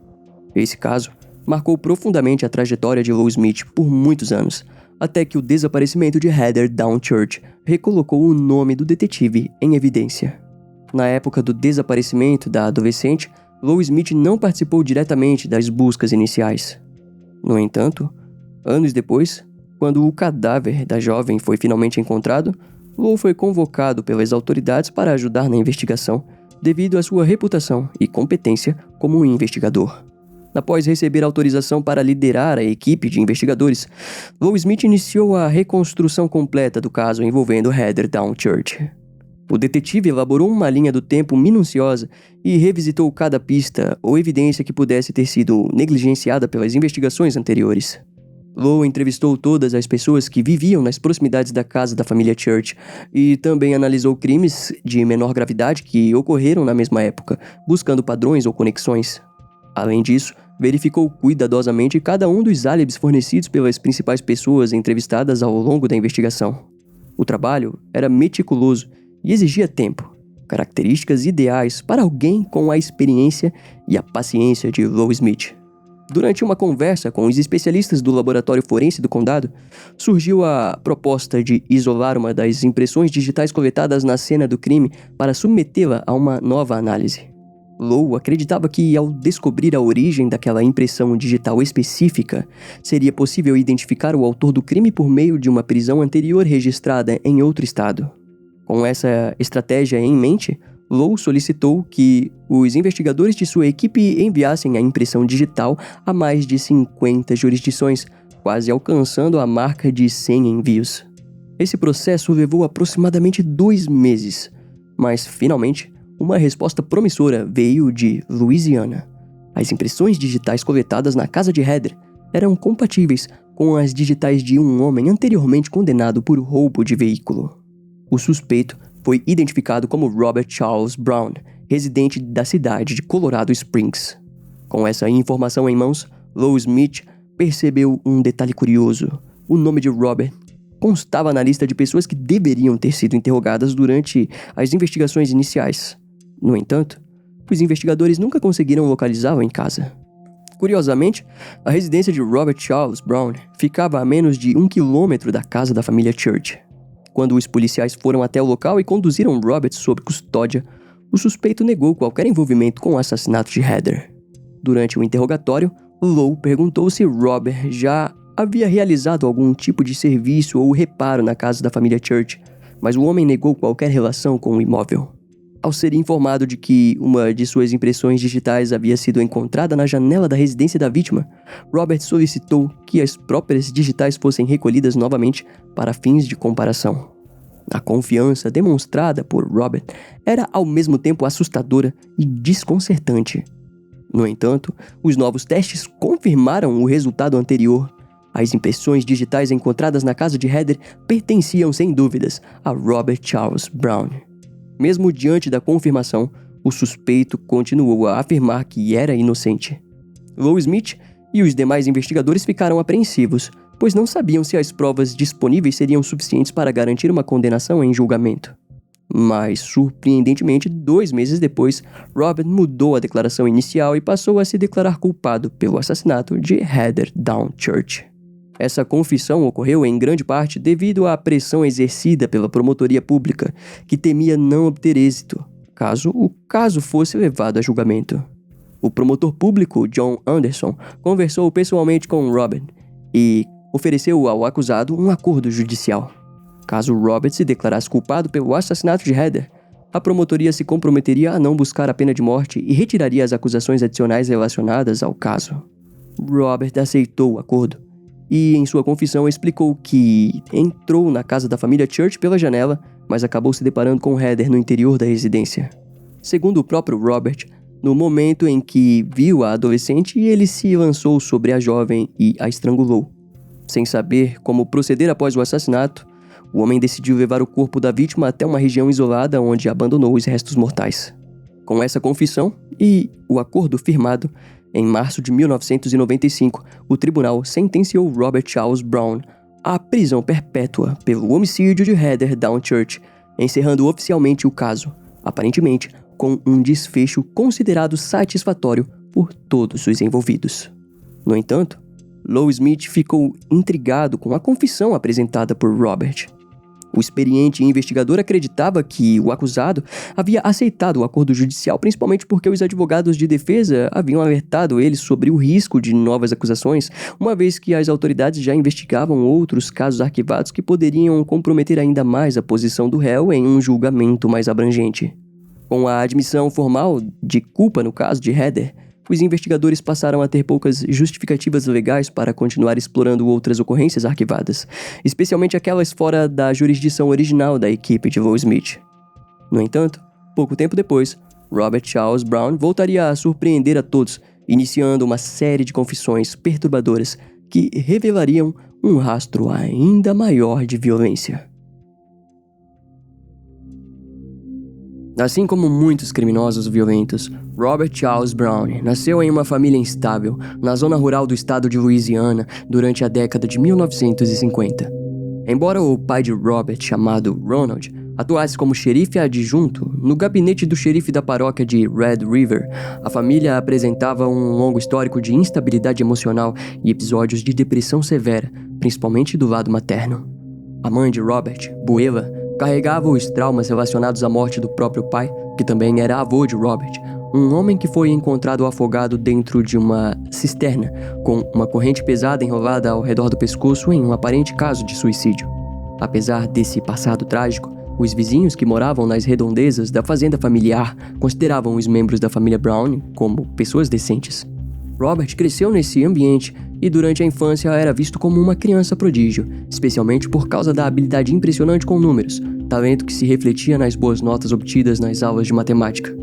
Esse caso marcou profundamente a trajetória de Lou Smith por muitos anos, até que o desaparecimento de Heather Downchurch recolocou o nome do detetive em evidência. Na época do desaparecimento da adolescente, Lou Smith não participou diretamente das buscas iniciais. No entanto, anos depois, quando o cadáver da jovem foi finalmente encontrado, Lou foi convocado pelas autoridades para ajudar na investigação, devido à sua reputação e competência como investigador. Após receber autorização para liderar a equipe de investigadores, Lou Smith iniciou a reconstrução completa do caso envolvendo Heather Downchurch. O detetive elaborou uma linha do tempo minuciosa e revisitou cada pista ou evidência que pudesse ter sido negligenciada pelas investigações anteriores. Lou entrevistou todas as pessoas que viviam nas proximidades da casa da família Church e também analisou crimes de menor gravidade que ocorreram na mesma época, buscando padrões ou conexões. Além disso, verificou cuidadosamente cada um dos álibis fornecidos pelas principais pessoas entrevistadas ao longo da investigação. O trabalho era meticuloso e exigia tempo, características ideais para alguém com a experiência e a paciência de Lou Smith. Durante uma conversa com os especialistas do laboratório forense do condado, surgiu a proposta de isolar uma das impressões digitais coletadas na cena do crime para submetê-la a uma nova análise. Lou acreditava que, ao descobrir a origem daquela impressão digital específica, seria possível identificar o autor do crime por meio de uma prisão anterior registrada em outro estado. Com essa estratégia em mente, Lou solicitou que os investigadores de sua equipe enviassem a impressão digital a mais de 50 jurisdições, quase alcançando a marca de 100 envios. Esse processo levou aproximadamente 2 meses, mas finalmente uma resposta promissora veio de Louisiana. As impressões digitais coletadas na casa de Heather eram compatíveis com as digitais de um homem anteriormente condenado por roubo de veículo. O suspeito foi identificado como Robert Charles Brown, residente da cidade de Colorado Springs. Com essa informação em mãos, Lou Smith percebeu um detalhe curioso. O nome de Robert constava na lista de pessoas que deveriam ter sido interrogadas durante as investigações iniciais. No entanto, os investigadores nunca conseguiram localizá-lo em casa. Curiosamente, a residência de Robert Charles Brown ficava a menos de 1 quilômetro da casa da família Church. Quando os policiais foram até o local e conduziram Robert sob custódia, o suspeito negou qualquer envolvimento com o assassinato de Heather. Durante o interrogatório, Lou perguntou se Robert já havia realizado algum tipo de serviço ou reparo na casa da família Church, mas o homem negou qualquer relação com o imóvel. Ao ser informado de que uma de suas impressões digitais havia sido encontrada na janela da residência da vítima, Robert solicitou que as próprias digitais fossem recolhidas novamente para fins de comparação. A confiança demonstrada por Robert era ao mesmo tempo assustadora e desconcertante. No entanto, os novos testes confirmaram o resultado anterior. As impressões digitais encontradas na casa de Heather pertenciam sem dúvidas a Robert Charles Brown. Mesmo diante da confirmação, o suspeito continuou a afirmar que era inocente. Lou Smith e os demais investigadores ficaram apreensivos, pois não sabiam se as provas disponíveis seriam suficientes para garantir uma condenação em julgamento. Mas, surpreendentemente, 2 meses depois, Robert mudou a declaração inicial e passou a se declarar culpado pelo assassinato de Heather Downchurch. Essa confissão ocorreu em grande parte devido à pressão exercida pela promotoria pública, que temia não obter êxito, caso o caso fosse levado a julgamento. O promotor público, John Anderson, conversou pessoalmente com Robert e ofereceu ao acusado um acordo judicial. Caso Robert se declarasse culpado pelo assassinato de Heather, a promotoria se comprometeria a não buscar a pena de morte e retiraria as acusações adicionais relacionadas ao caso. Robert aceitou o acordo e em sua confissão explicou que entrou na casa da família Church pela janela, mas acabou se deparando com Heather no interior da residência. Segundo o próprio Robert, no momento em que viu a adolescente, ele se lançou sobre a jovem e a estrangulou. Sem saber como proceder após o assassinato, o homem decidiu levar o corpo da vítima até uma região isolada onde abandonou os restos mortais. Com essa confissão e o acordo firmado, em março de 1995, o tribunal sentenciou Robert Charles Brown à prisão perpétua pelo homicídio de Heather Downchurch, encerrando oficialmente o caso, aparentemente com um desfecho considerado satisfatório por todos os envolvidos. No entanto, Lou Smith ficou intrigado com a confissão apresentada por Robert. O experiente investigador acreditava que o acusado havia aceitado o acordo judicial principalmente porque os advogados de defesa haviam alertado ele sobre o risco de novas acusações, uma vez que as autoridades já investigavam outros casos arquivados que poderiam comprometer ainda mais a posição do réu em um julgamento mais abrangente. Com a admissão formal de culpa no caso de Heather, os investigadores passaram a ter poucas justificativas legais para continuar explorando outras ocorrências arquivadas, especialmente aquelas fora da jurisdição original da equipe de Lou Smith. No entanto, pouco tempo depois, Robert Charles Brown voltaria a surpreender a todos, iniciando uma série de confissões perturbadoras que revelariam um rastro ainda maior de violência. Assim como muitos criminosos violentos, Robert Charles Brown nasceu em uma família instável na zona rural do estado de Louisiana durante a década de 1950. Embora o pai de Robert, chamado Ronald, atuasse como xerife adjunto no gabinete do xerife da paróquia de Red River, a família apresentava um longo histórico de instabilidade emocional e episódios de depressão severa, principalmente do lado materno. A mãe de Robert, Buela, carregava os traumas relacionados à morte do próprio pai, que também era avô de Robert, um homem que foi encontrado afogado dentro de uma cisterna, com uma corrente pesada enrolada ao redor do pescoço em um aparente caso de suicídio. Apesar desse passado trágico, os vizinhos que moravam nas redondezas da fazenda familiar consideravam os membros da família Brown como pessoas decentes. Robert cresceu nesse ambiente e durante a infância era visto como uma criança prodígio, especialmente por causa da habilidade impressionante com números, talento que se refletia nas boas notas obtidas nas aulas de matemática.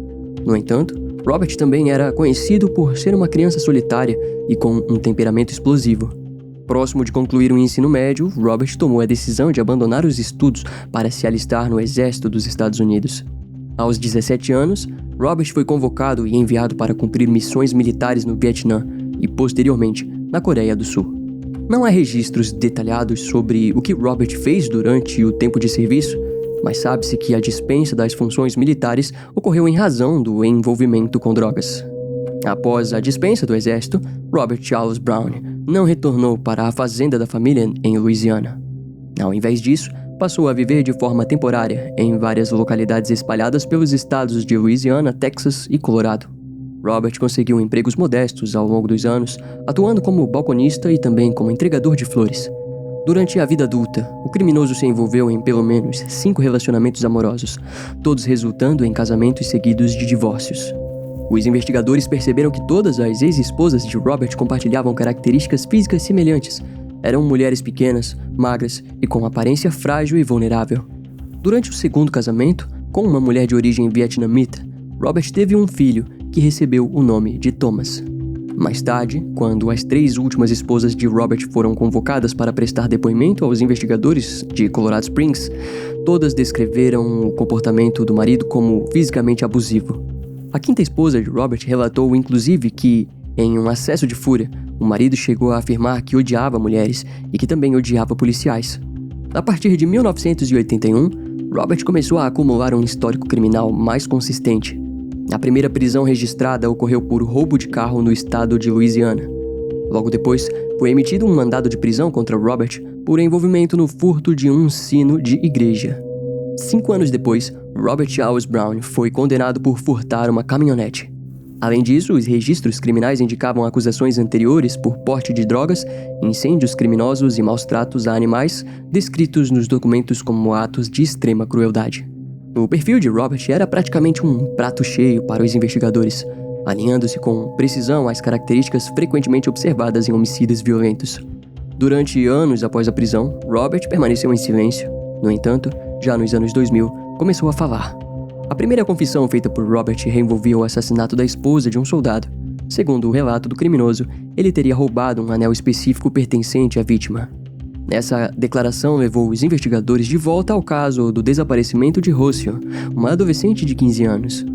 No entanto, Robert também era conhecido por ser uma criança solitária e com um temperamento explosivo. Próximo de concluir o ensino médio, Robert tomou a decisão de abandonar os estudos para se alistar no exército dos Estados Unidos. Aos 17 anos, Robert foi convocado e enviado para cumprir missões militares no Vietnã e, posteriormente, na Coreia do Sul. Não há registros detalhados sobre o que Robert fez durante o tempo de serviço, mas sabe-se que a dispensa das funções militares ocorreu em razão do envolvimento com drogas. Após a dispensa do exército, Robert Charles Brown não retornou para a fazenda da família em Louisiana. Ao invés disso, passou a viver de forma temporária em várias localidades espalhadas pelos estados de Louisiana, Texas e Colorado. Robert conseguiu empregos modestos ao longo dos anos, atuando como balconista e também como entregador de flores. Durante a vida adulta, o criminoso se envolveu em pelo menos 5 relacionamentos amorosos, todos resultando em casamentos seguidos de divórcios. Os investigadores perceberam que todas as ex-esposas de Robert compartilhavam características físicas semelhantes. Eram mulheres pequenas, magras e com aparência frágil e vulnerável. Durante o segundo casamento, com uma mulher de origem vietnamita, Robert teve um filho que recebeu o nome de Thomas. Mais tarde, quando as 3 últimas esposas de Robert foram convocadas para prestar depoimento aos investigadores de Colorado Springs, todas descreveram o comportamento do marido como fisicamente abusivo. A 5ª esposa de Robert relatou, inclusive, que, em um acesso de fúria, o marido chegou a afirmar que odiava mulheres e que também odiava policiais. A partir de 1981, Robert começou a acumular um histórico criminal mais consistente. A primeira prisão registrada ocorreu por roubo de carro no estado de Louisiana. Logo depois, foi emitido um mandado de prisão contra Robert por envolvimento no furto de um sino de igreja. 5 anos depois, Robert Charles Brown foi condenado por furtar uma caminhonete. Além disso, os registros criminais indicavam acusações anteriores por porte de drogas, incêndios criminosos e maus tratos a animais, descritos nos documentos como atos de extrema crueldade. O perfil de Robert era praticamente um prato cheio para os investigadores, alinhando-se com precisão às características frequentemente observadas em homicidas violentos. Durante anos após a prisão, Robert permaneceu em silêncio. No entanto, já nos anos 2000, começou a falar. A primeira confissão feita por Robert envolvia o assassinato da esposa de um soldado. Segundo o relato do criminoso, ele teria roubado um anel específico pertencente à vítima. Essa declaração levou os investigadores de volta ao caso do desaparecimento de Rocio, uma adolescente de 15 anos.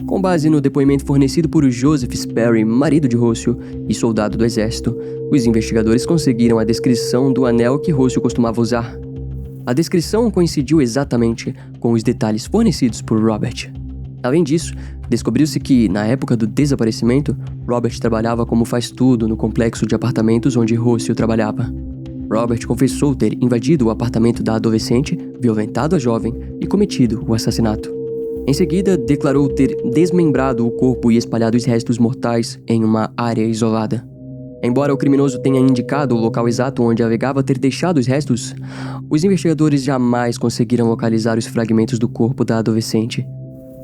Com base no depoimento fornecido por Joseph Sperry, marido de Rocio e soldado do exército, os investigadores conseguiram a descrição do anel que Rocio costumava usar. A descrição coincidiu exatamente com os detalhes fornecidos por Robert. Além disso, descobriu-se que, na época do desaparecimento, Robert trabalhava como faz-tudo no complexo de apartamentos onde Rocio trabalhava. Robert confessou ter invadido o apartamento da adolescente, violentado a jovem e cometido o assassinato. Em seguida, declarou ter desmembrado o corpo e espalhado os restos mortais em uma área isolada. Embora o criminoso tenha indicado o local exato onde alegava ter deixado os restos, os investigadores jamais conseguiram localizar os fragmentos do corpo da adolescente.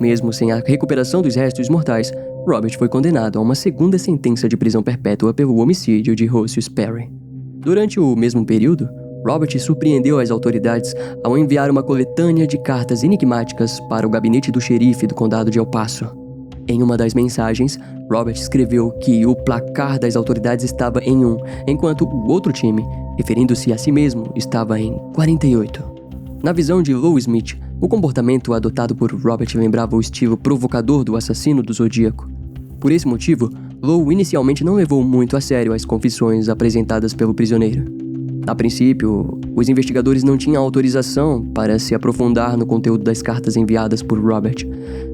Mesmo sem a recuperação dos restos mortais, Robert foi condenado a uma segunda sentença de prisão perpétua pelo homicídio de Rocio Sperry. Durante o mesmo período, Robert surpreendeu as autoridades ao enviar uma coletânea de cartas enigmáticas para o gabinete do xerife do condado de El Paso. Em uma das mensagens, Robert escreveu que o placar das autoridades estava em 1, enquanto o outro time, referindo-se a si mesmo, estava em 48. Na visão de Lou Smith, o comportamento adotado por Robert lembrava o estilo provocador do assassino do Zodíaco. Por esse motivo, Lou inicialmente não levou muito a sério as confissões apresentadas pelo prisioneiro. A princípio, os investigadores não tinham autorização para se aprofundar no conteúdo das cartas enviadas por Robert,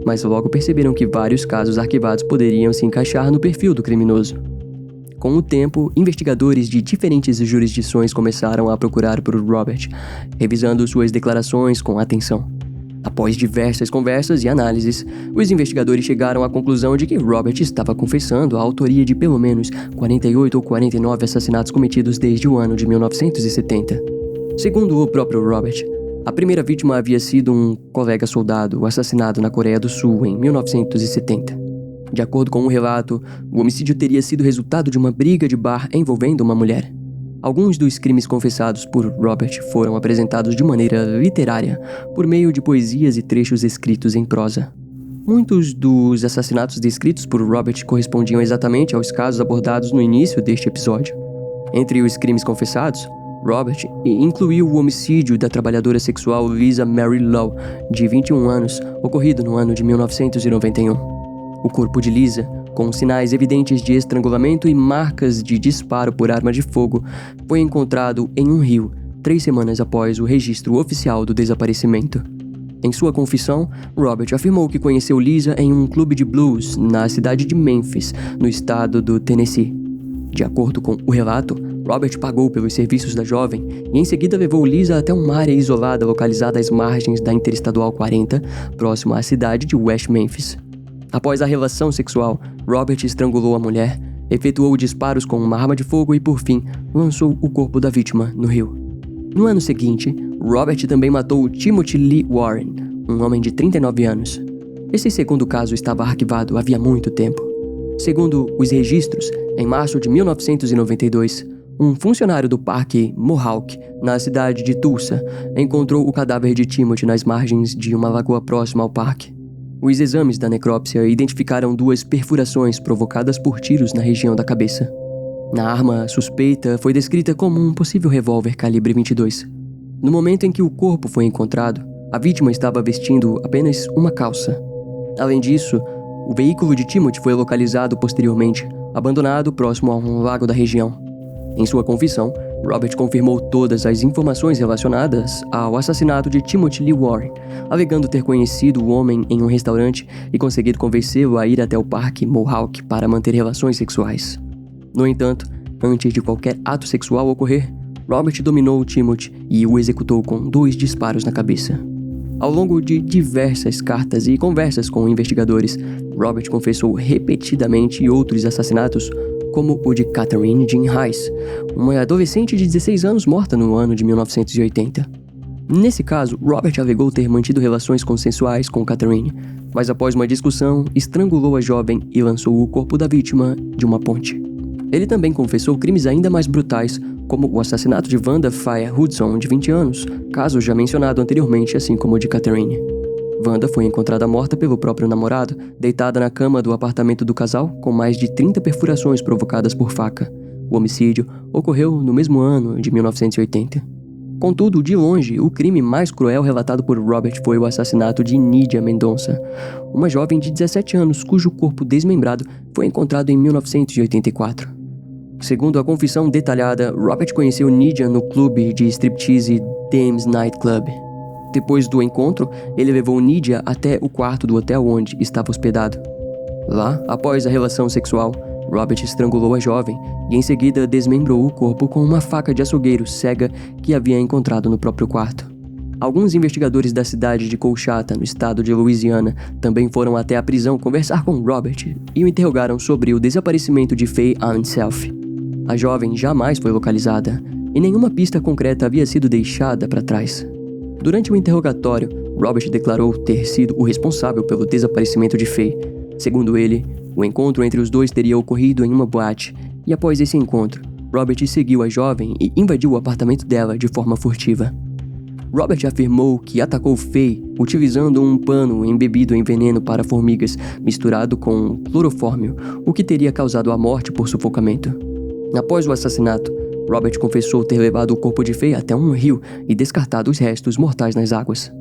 mas logo perceberam que vários casos arquivados poderiam se encaixar no perfil do criminoso. Com o tempo, investigadores de diferentes jurisdições começaram a procurar por Robert, revisando suas declarações com atenção. Após diversas conversas e análises, os investigadores chegaram à conclusão de que Robert estava confessando a autoria de pelo menos 48 ou 49 assassinatos cometidos desde o ano de 1970. Segundo o próprio Robert, a primeira vítima havia sido um colega soldado assassinado na Coreia do Sul em 1970. De acordo com um relato, o homicídio teria sido resultado de uma briga de bar envolvendo uma mulher. Alguns dos crimes confessados por Robert foram apresentados de maneira literária, por meio de poesias e trechos escritos em prosa. Muitos dos assassinatos descritos por Robert correspondiam exatamente aos casos abordados no início deste episódio. Entre os crimes confessados, Robert incluiu o homicídio da trabalhadora sexual Lisa Mary Lowe, de 21 anos, ocorrido no ano de 1991. O corpo de Lisa, com sinais evidentes de estrangulamento e marcas de disparo por arma de fogo, foi encontrado em um rio 3 semanas após o registro oficial do desaparecimento. Em sua confissão, Robert afirmou que conheceu Lisa em um clube de blues na cidade de Memphis, no estado do Tennessee. De acordo com o relato, Robert pagou pelos serviços da jovem e em seguida levou Lisa até uma área isolada localizada às margens da Interestadual 40, próximo à cidade de West Memphis. Após a relação sexual, Robert estrangulou a mulher, efetuou disparos com uma arma de fogo e, por fim, lançou o corpo da vítima no rio. No ano seguinte, Robert também matou Timothy Lee Warren, um homem de 39 anos. Esse segundo caso estava arquivado havia muito tempo. Segundo os registros, em março de 1992, um funcionário do Parque Mohawk, na cidade de Tulsa, encontrou o cadáver de Timothy nas margens de uma lagoa próxima ao parque. Os exames da necrópsia identificaram 2 perfurações provocadas por tiros na região da cabeça. A arma suspeita foi descrita como um possível revólver calibre 22. No momento em que o corpo foi encontrado, a vítima estava vestindo apenas uma calça. Além disso, o veículo de Timothy foi localizado posteriormente, abandonado próximo a um lago da região. Em sua confissão, Robert confirmou todas as informações relacionadas ao assassinato de Timothy Lee Warren, alegando ter conhecido o homem em um restaurante e conseguido convencê-lo a ir até o Parque Mohawk para manter relações sexuais. No entanto, antes de qualquer ato sexual ocorrer, Robert dominou Timothy e o executou com 2 disparos na cabeça. Ao longo de diversas cartas e conversas com investigadores, Robert confessou repetidamente outros assassinatos, como o de Catherine Jean Rice, uma adolescente de 16 anos morta no ano de 1980. Nesse caso, Robert alegou ter mantido relações consensuais com Catherine, mas após uma discussão, estrangulou a jovem e lançou o corpo da vítima de uma ponte. Ele também confessou crimes ainda mais brutais, como o assassinato de Wanda Fire Hudson, de 20 anos, caso já mencionado anteriormente, assim como o de Catherine. Wanda foi encontrada morta pelo próprio namorado, deitada na cama do apartamento do casal, com mais de 30 perfurações provocadas por faca. O homicídio ocorreu no mesmo ano de 1980. Contudo, de longe, o crime mais cruel relatado por Robert foi o assassinato de Nydia Mendonça, uma jovem de 17 anos cujo corpo desmembrado foi encontrado em 1984. Segundo a confissão detalhada, Robert conheceu Nydia no clube de striptease Dames Night Club. Depois do encontro, ele levou Nydia até o quarto do hotel onde estava hospedado. Lá, após a relação sexual, Robert estrangulou a jovem e em seguida desmembrou o corpo com uma faca de açougueiro cega que havia encontrado no próprio quarto. Alguns investigadores da cidade de Coushatta, no estado de Louisiana, também foram até a prisão conversar com Robert e o interrogaram sobre o desaparecimento de Faye Ann Self. A jovem jamais foi localizada e nenhuma pista concreta havia sido deixada para trás. Durante o interrogatório, Robert declarou ter sido o responsável pelo desaparecimento de Faye. Segundo ele, o encontro entre os dois teria ocorrido em uma boate, e após esse encontro, Robert seguiu a jovem e invadiu o apartamento dela de forma furtiva. Robert afirmou que atacou Faye utilizando um pano embebido em veneno para formigas misturado com clorofórmio, o que teria causado a morte por sufocamento. Após o assassinato, Robert confessou ter levado o corpo de Faye até um rio e descartado os restos mortais nas águas.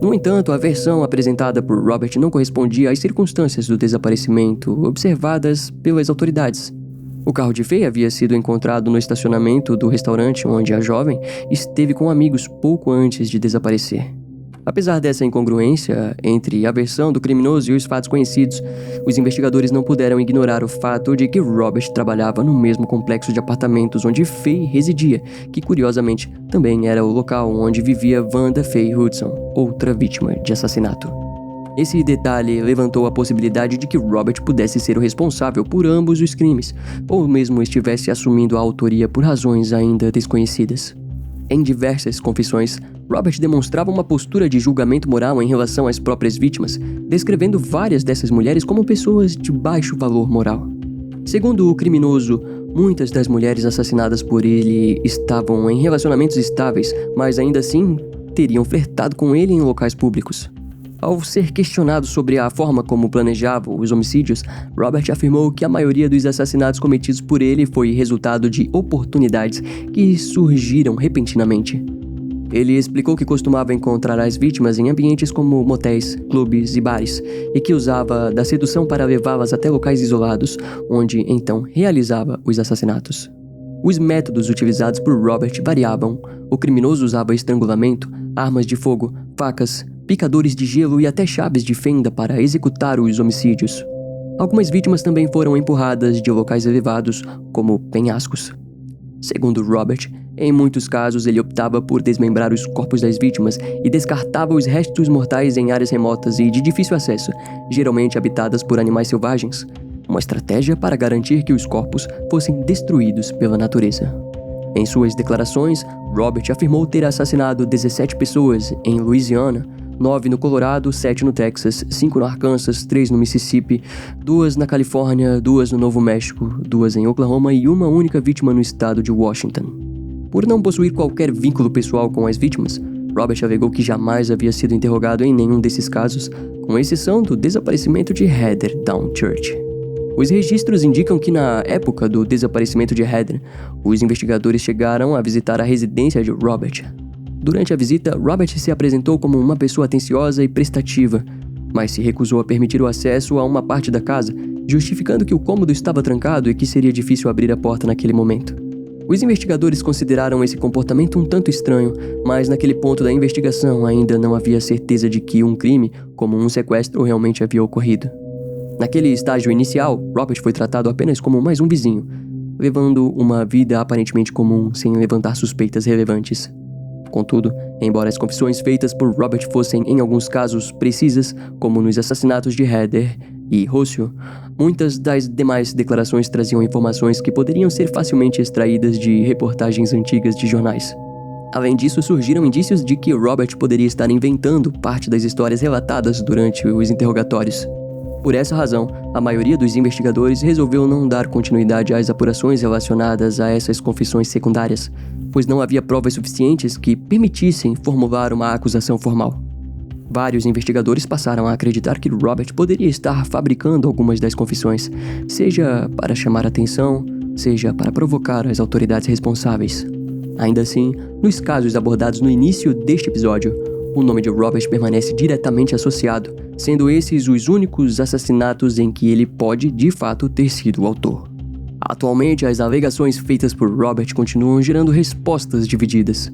No entanto, a versão apresentada por Robert não correspondia às circunstâncias do desaparecimento observadas pelas autoridades. O carro de Faye havia sido encontrado no estacionamento do restaurante onde a jovem esteve com amigos pouco antes de desaparecer. Apesar dessa incongruência entre a versão do criminoso e os fatos conhecidos, os investigadores não puderam ignorar o fato de que Robert trabalhava no mesmo complexo de apartamentos onde Faye residia, que curiosamente também era o local onde vivia Wanda Faye Hudson, outra vítima de assassinato. Esse detalhe levantou a possibilidade de que Robert pudesse ser o responsável por ambos os crimes, ou mesmo estivesse assumindo a autoria por razões ainda desconhecidas. Em diversas confissões, Robert demonstrava uma postura de julgamento moral em relação às próprias vítimas, descrevendo várias dessas mulheres como pessoas de baixo valor moral. Segundo o criminoso, muitas das mulheres assassinadas por ele estavam em relacionamentos estáveis, mas ainda assim teriam flertado com ele em locais públicos. Ao ser questionado sobre a forma como planejava os homicídios, Robert afirmou que a maioria dos assassinatos cometidos por ele foi resultado de oportunidades que surgiram repentinamente. Ele explicou que costumava encontrar as vítimas em ambientes como motéis, clubes e bares, e que usava da sedução para levá-las até locais isolados, onde então realizava os assassinatos. Os métodos utilizados por Robert variavam. O criminoso usava estrangulamento, armas de fogo, facas, picadores de gelo e até chaves de fenda para executar os homicídios. Algumas vítimas também foram empurradas de locais elevados, como penhascos. Segundo Robert, em muitos casos ele optava por desmembrar os corpos das vítimas e descartava os restos mortais em áreas remotas e de difícil acesso, geralmente habitadas por animais selvagens, uma estratégia para garantir que os corpos fossem destruídos pela natureza. Em suas declarações, Robert afirmou ter assassinado 17 pessoas em Louisiana, 9 no Colorado, 7 no Texas, 5 no Arkansas, 3 no Mississippi, 2 na Califórnia, 2 no Novo México, 2 em Oklahoma e uma única vítima no estado de Washington. Por não possuir qualquer vínculo pessoal com as vítimas, Robert alegou que jamais havia sido interrogado em nenhum desses casos, com exceção do desaparecimento de Heather Downchurch. Os registros indicam que na época do desaparecimento de Heather, os investigadores chegaram a visitar a residência de Robert. Durante a visita, Robert se apresentou como uma pessoa atenciosa e prestativa, mas se recusou a permitir o acesso a uma parte da casa, justificando que o cômodo estava trancado e que seria difícil abrir a porta naquele momento. Os investigadores consideraram esse comportamento um tanto estranho, mas naquele ponto da investigação ainda não havia certeza de que um crime, como um sequestro, realmente havia ocorrido. Naquele estágio inicial, Robert foi tratado apenas como mais um vizinho, levando uma vida aparentemente comum sem levantar suspeitas relevantes. Contudo, embora as confissões feitas por Robert fossem em alguns casos precisas, como nos assassinatos de Heather e Rocio, muitas das demais declarações traziam informações que poderiam ser facilmente extraídas de reportagens antigas de jornais. Além disso, surgiram indícios de que Robert poderia estar inventando parte das histórias relatadas durante os interrogatórios. Por essa razão, a maioria dos investigadores resolveu não dar continuidade às apurações relacionadas a essas confissões secundárias, pois não havia provas suficientes que permitissem formular uma acusação formal. Vários investigadores passaram a acreditar que Robert poderia estar fabricando algumas das confissões, seja para chamar atenção, seja para provocar as autoridades responsáveis. Ainda assim, nos casos abordados no início deste episódio, o nome de Robert permanece diretamente associado, sendo esses os únicos assassinatos em que ele pode, de fato, ter sido o autor. Atualmente, as alegações feitas por Robert continuam gerando respostas divididas.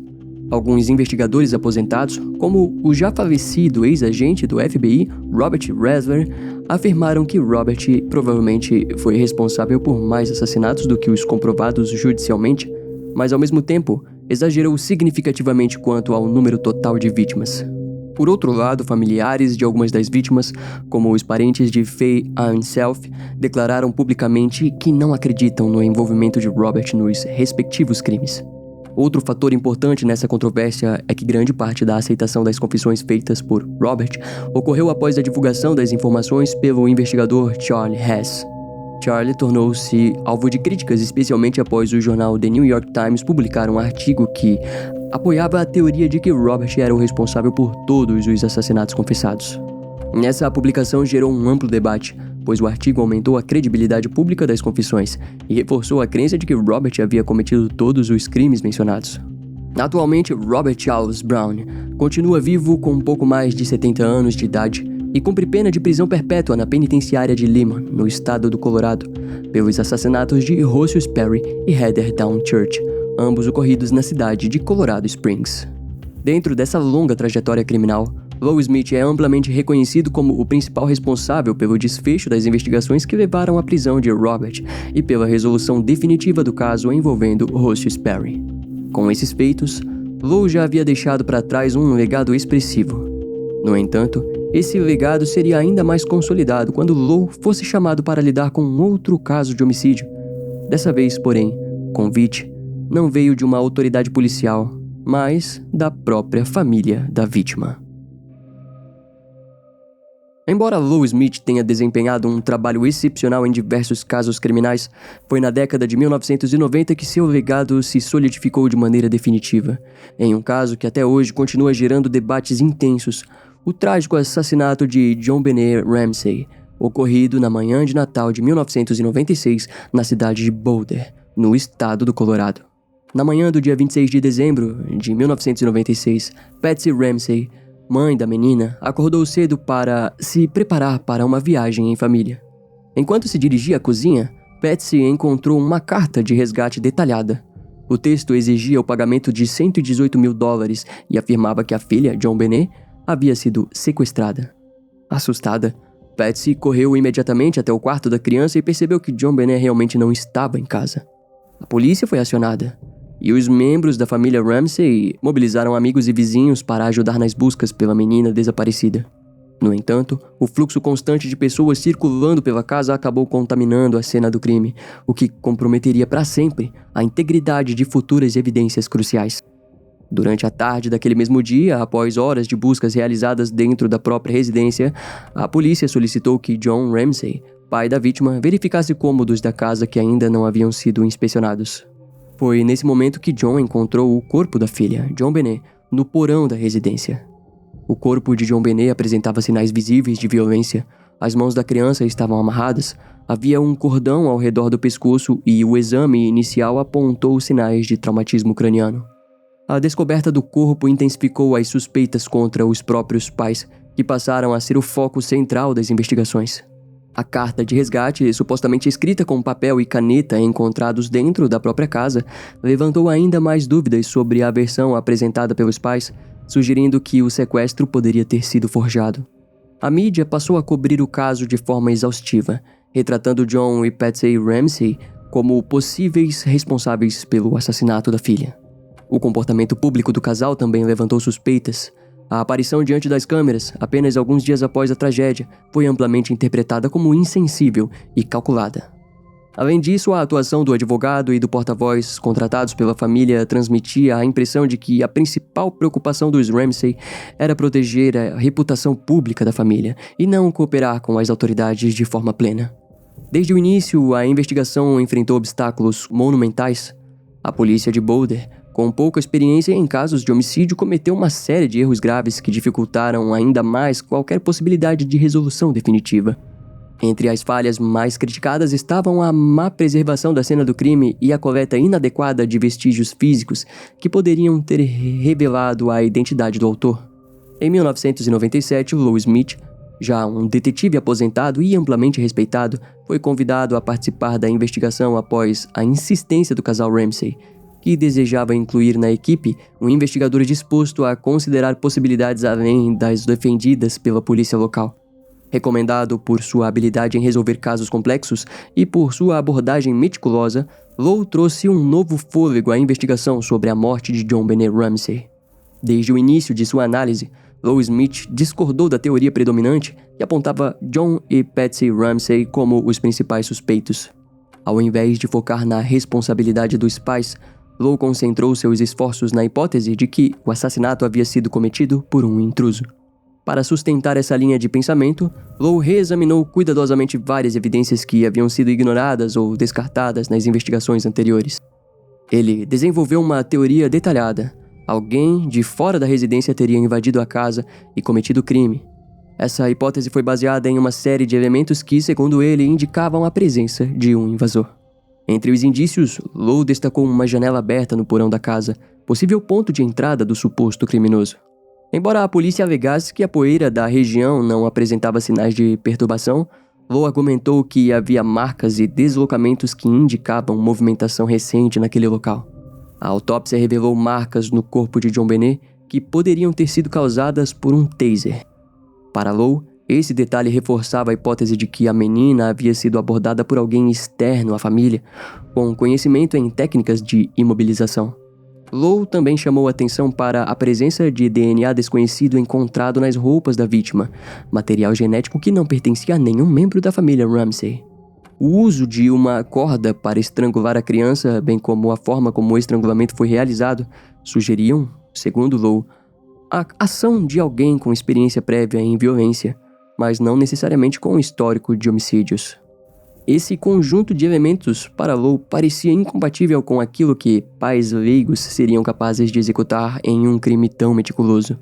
Alguns investigadores aposentados, como o já falecido ex-agente do FBI, Robert Ressler, afirmaram que Robert provavelmente foi responsável por mais assassinatos do que os comprovados judicialmente, mas ao mesmo tempo exagerou significativamente quanto ao número total de vítimas. Por outro lado, familiares de algumas das vítimas, como os parentes de Faye Arnself, declararam publicamente que não acreditam no envolvimento de Robert nos respectivos crimes. Outro fator importante nessa controvérsia é que grande parte da aceitação das confissões feitas por Robert ocorreu após a divulgação das informações pelo investigador Charlie Hess. Charlie tornou-se alvo de críticas, especialmente após o jornal The New York Times publicar um artigo que apoiava a teoria de que Robert era o responsável por todos os assassinatos confessados. Nessa publicação gerou um amplo debate, pois o artigo aumentou a credibilidade pública das confissões e reforçou a crença de que Robert havia cometido todos os crimes mencionados. Atualmente, Robert Charles Brown continua vivo com um pouco mais de 70 anos de idade e cumpre pena de prisão perpétua na penitenciária de Lima, no estado do Colorado, pelos assassinatos de Roscoe Sperry e Heather Down Church, ambos ocorridos na cidade de Colorado Springs. Dentro dessa longa trajetória criminal, Lou Smith é amplamente reconhecido como o principal responsável pelo desfecho das investigações que levaram à prisão de Robert e pela resolução definitiva do caso envolvendo Roscoe Sperry. Com esses feitos, Lou já havia deixado para trás um legado expressivo. No entanto, esse legado seria ainda mais consolidado quando Lou fosse chamado para lidar com outro caso de homicídio. Dessa vez, porém, o convite não veio de uma autoridade policial, mas da própria família da vítima. Embora Lou Smith tenha desempenhado um trabalho excepcional em diversos casos criminais, foi na década de 1990 que seu legado se solidificou de maneira definitiva. Em um caso que até hoje continua gerando debates intensos, o trágico assassinato de JonBenét Ramsey, ocorrido na manhã de Natal de 1996 na cidade de Boulder, no estado do Colorado. Na manhã do dia 26 de dezembro de 1996, Patsy Ramsey, mãe da menina, acordou cedo para se preparar para uma viagem em família. Enquanto se dirigia à cozinha, Patsy encontrou uma carta de resgate detalhada. O texto exigia o pagamento de $118 mil e afirmava que a filha, JonBenét, havia sido sequestrada. Assustada, Patsy correu imediatamente até o quarto da criança e percebeu que JonBenét realmente não estava em casa. A polícia foi acionada, e os membros da família Ramsey mobilizaram amigos e vizinhos para ajudar nas buscas pela menina desaparecida. No entanto, o fluxo constante de pessoas circulando pela casa acabou contaminando a cena do crime, o que comprometeria para sempre a integridade de futuras evidências cruciais. Durante a tarde daquele mesmo dia, após horas de buscas realizadas dentro da própria residência, a polícia solicitou que John Ramsey, pai da vítima, verificasse cômodos da casa que ainda não haviam sido inspecionados. Foi nesse momento que John encontrou o corpo da filha, JonBenét, no porão da residência. O corpo de JonBenét apresentava sinais visíveis de violência, as mãos da criança estavam amarradas, havia um cordão ao redor do pescoço e o exame inicial apontou sinais de traumatismo craniano. A descoberta do corpo intensificou as suspeitas contra os próprios pais, que passaram a ser o foco central das investigações. A carta de resgate, supostamente escrita com papel e caneta encontrados dentro da própria casa, levantou ainda mais dúvidas sobre a versão apresentada pelos pais, sugerindo que o sequestro poderia ter sido forjado. A mídia passou a cobrir o caso de forma exaustiva, retratando John e Patsy Ramsey como possíveis responsáveis pelo assassinato da filha. O comportamento público do casal também levantou suspeitas. A aparição diante das câmeras, apenas alguns dias após a tragédia, foi amplamente interpretada como insensível e calculada. Além disso, a atuação do advogado e do porta-voz contratados pela família transmitia a impressão de que a principal preocupação dos Ramsay era proteger a reputação pública da família e não cooperar com as autoridades de forma plena. Desde o início, a investigação enfrentou obstáculos monumentais. A polícia de Boulder, com pouca experiência em casos de homicídio, cometeu uma série de erros graves que dificultaram ainda mais qualquer possibilidade de resolução definitiva. Entre as falhas mais criticadas estavam a má preservação da cena do crime e a coleta inadequada de vestígios físicos que poderiam ter revelado a identidade do autor. Em 1997, Lou Smith, já um detetive aposentado e amplamente respeitado, foi convidado a participar da investigação após a insistência do casal Ramsay, que desejava incluir na equipe um investigador disposto a considerar possibilidades além das defendidas pela polícia local. Recomendado por sua habilidade em resolver casos complexos e por sua abordagem meticulosa, Lou trouxe um novo fôlego à investigação sobre a morte de John Benet Ramsay. Desde o início de sua análise, Lou Smith discordou da teoria predominante que apontava John e Patsy Ramsay como os principais suspeitos. Ao invés de focar na responsabilidade dos pais, Lou concentrou seus esforços na hipótese de que o assassinato havia sido cometido por um intruso. Para sustentar essa linha de pensamento, Lou reexaminou cuidadosamente várias evidências que haviam sido ignoradas ou descartadas nas investigações anteriores. Ele desenvolveu uma teoria detalhada. Alguém de fora da residência teria invadido a casa e cometido o crime. Essa hipótese foi baseada em uma série de elementos que, segundo ele, indicavam a presença de um invasor. Entre os indícios, Lou destacou uma janela aberta no porão da casa, possível ponto de entrada do suposto criminoso. Embora a polícia alegasse que a poeira da região não apresentava sinais de perturbação, Lou argumentou que havia marcas e deslocamentos que indicavam movimentação recente naquele local. A autópsia revelou marcas no corpo de John Benet que poderiam ter sido causadas por um taser. Para Lou, esse detalhe reforçava a hipótese de que a menina havia sido abordada por alguém externo à família, com conhecimento em técnicas de imobilização. Lou também chamou atenção para a presença de DNA desconhecido encontrado nas roupas da vítima, material genético que não pertencia a nenhum membro da família Ramsay. O uso de uma corda para estrangular a criança, bem como a forma como o estrangulamento foi realizado, sugeriam, segundo Lou, a ação de alguém com experiência prévia em violência, mas não necessariamente com um histórico de homicídios. Esse conjunto de elementos para Lou parecia incompatível com aquilo que pais leigos seriam capazes de executar em um crime tão meticuloso.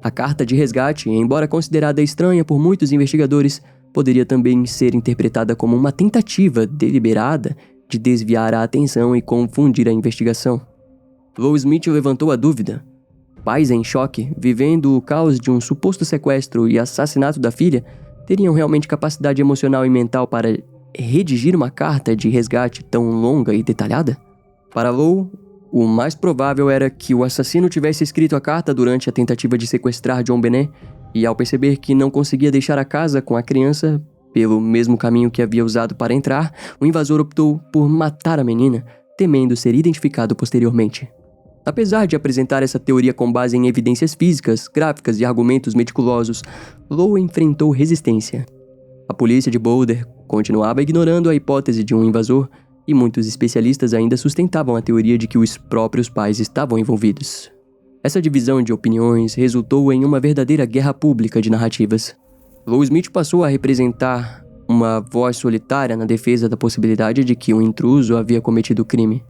A carta de resgate, embora considerada estranha por muitos investigadores, poderia também ser interpretada como uma tentativa deliberada de desviar a atenção e confundir a investigação. Lou Smith levantou a dúvida. Pais em choque, vivendo o caos de um suposto sequestro e assassinato da filha, teriam realmente capacidade emocional e mental para redigir uma carta de resgate tão longa e detalhada? Para Lou, o mais provável era que o assassino tivesse escrito a carta durante a tentativa de sequestrar John Benet e, ao perceber que não conseguia deixar a casa com a criança pelo mesmo caminho que havia usado para entrar, o invasor optou por matar a menina, temendo ser identificado posteriormente. Apesar de apresentar essa teoria com base em evidências físicas, gráficas e argumentos meticulosos, Lou enfrentou resistência. A polícia de Boulder continuava ignorando a hipótese de um invasor e muitos especialistas ainda sustentavam a teoria de que os próprios pais estavam envolvidos. Essa divisão de opiniões resultou em uma verdadeira guerra pública de narrativas. Lou Smith passou a representar uma voz solitária na defesa da possibilidade de que um intruso havia cometido o crime.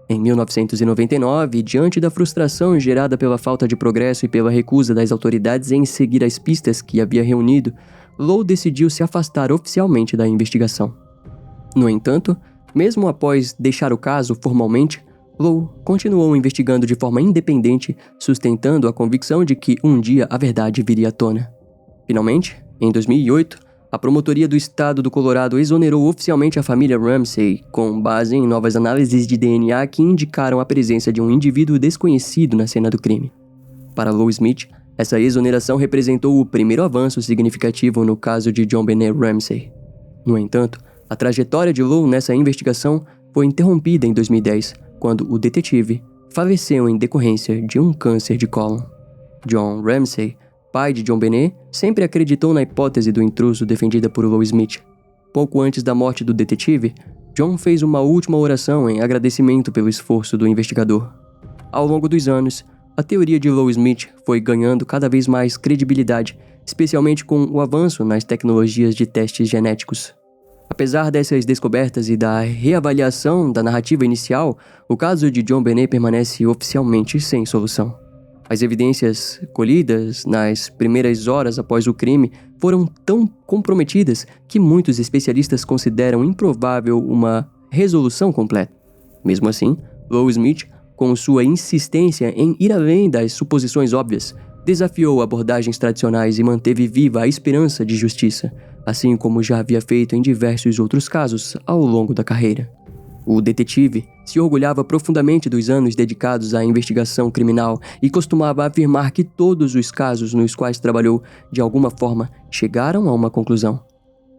Em 1999, diante da frustração gerada pela falta de progresso e pela recusa das autoridades em seguir as pistas que havia reunido, Lou decidiu se afastar oficialmente da investigação. No entanto, mesmo após deixar o caso formalmente, Lou continuou investigando de forma independente, sustentando a convicção de que um dia a verdade viria à tona. Finalmente, em 2008, a Promotoria do Estado do Colorado exonerou oficialmente a família Ramsay, com base em novas análises de DNA que indicaram a presença de um indivíduo desconhecido na cena do crime. Para Lou Smith, essa exoneração representou o primeiro avanço significativo no caso de John Benet Ramsay. No entanto, a trajetória de Lou nessa investigação foi interrompida em 2010, quando o detetive faleceu em decorrência de um câncer de cólon. John Ramsay, pai de John Benet, sempre acreditou na hipótese do intruso defendida por Lou Smith. Pouco antes da morte do detetive, John fez uma última oração em agradecimento pelo esforço do investigador. Ao longo dos anos, a teoria de Lowe Smith foi ganhando cada vez mais credibilidade, especialmente com o avanço nas tecnologias de testes genéticos. Apesar dessas descobertas e da reavaliação da narrativa inicial, o caso de John Benet permanece oficialmente sem solução. As evidências colhidas nas primeiras horas após o crime foram tão comprometidas que muitos especialistas consideram improvável uma resolução completa. Mesmo assim, Lowe Smith, com sua insistência em ir além das suposições óbvias, desafiou abordagens tradicionais e manteve viva a esperança de justiça, assim como já havia feito em diversos outros casos ao longo da carreira. O detetive se orgulhava profundamente dos anos dedicados à investigação criminal e costumava afirmar que todos os casos nos quais trabalhou, de alguma forma, chegaram a uma conclusão.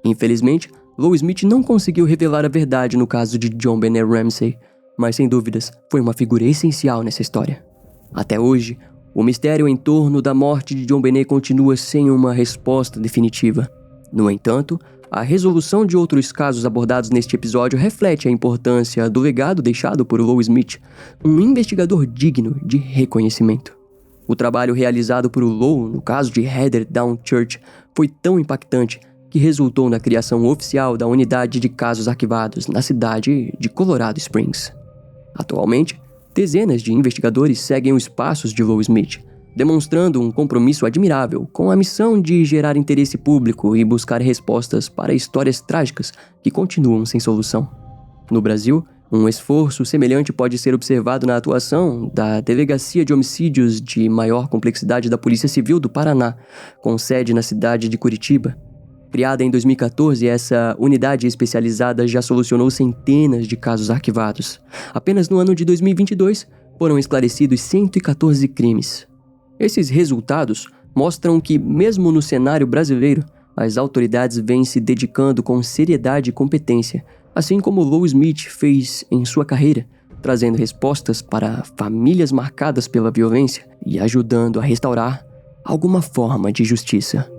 Infelizmente, Lowe Smith não conseguiu revelar a verdade no caso de John Benet Ramsey, mas sem dúvidas foi uma figura essencial nessa história. Até hoje, o mistério em torno da morte de John Benet continua sem uma resposta definitiva. No entanto, a resolução de outros casos abordados neste episódio reflete a importância do legado deixado por Lowe Smith, um investigador digno de reconhecimento. O trabalho realizado por Lowe no caso de Heather Downchurch foi tão impactante que resultou na criação oficial da Unidade de Casos Arquivados na cidade de Colorado Springs. Atualmente, dezenas de investigadores seguem os passos de Lowe Smith, demonstrando um compromisso admirável com a missão de gerar interesse público e buscar respostas para histórias trágicas que continuam sem solução. No Brasil, um esforço semelhante pode ser observado na atuação da Delegacia de Homicídios de Maior Complexidade da Polícia Civil do Paraná, com sede na cidade de Curitiba. Criada em 2014, essa unidade especializada já solucionou centenas de casos arquivados. Apenas no ano de 2022, foram esclarecidos 114 crimes. Esses resultados mostram que, mesmo no cenário brasileiro, as autoridades vêm se dedicando com seriedade e competência, assim como Lowe Smith fez em sua carreira, trazendo respostas para famílias marcadas pela violência e ajudando a restaurar alguma forma de justiça.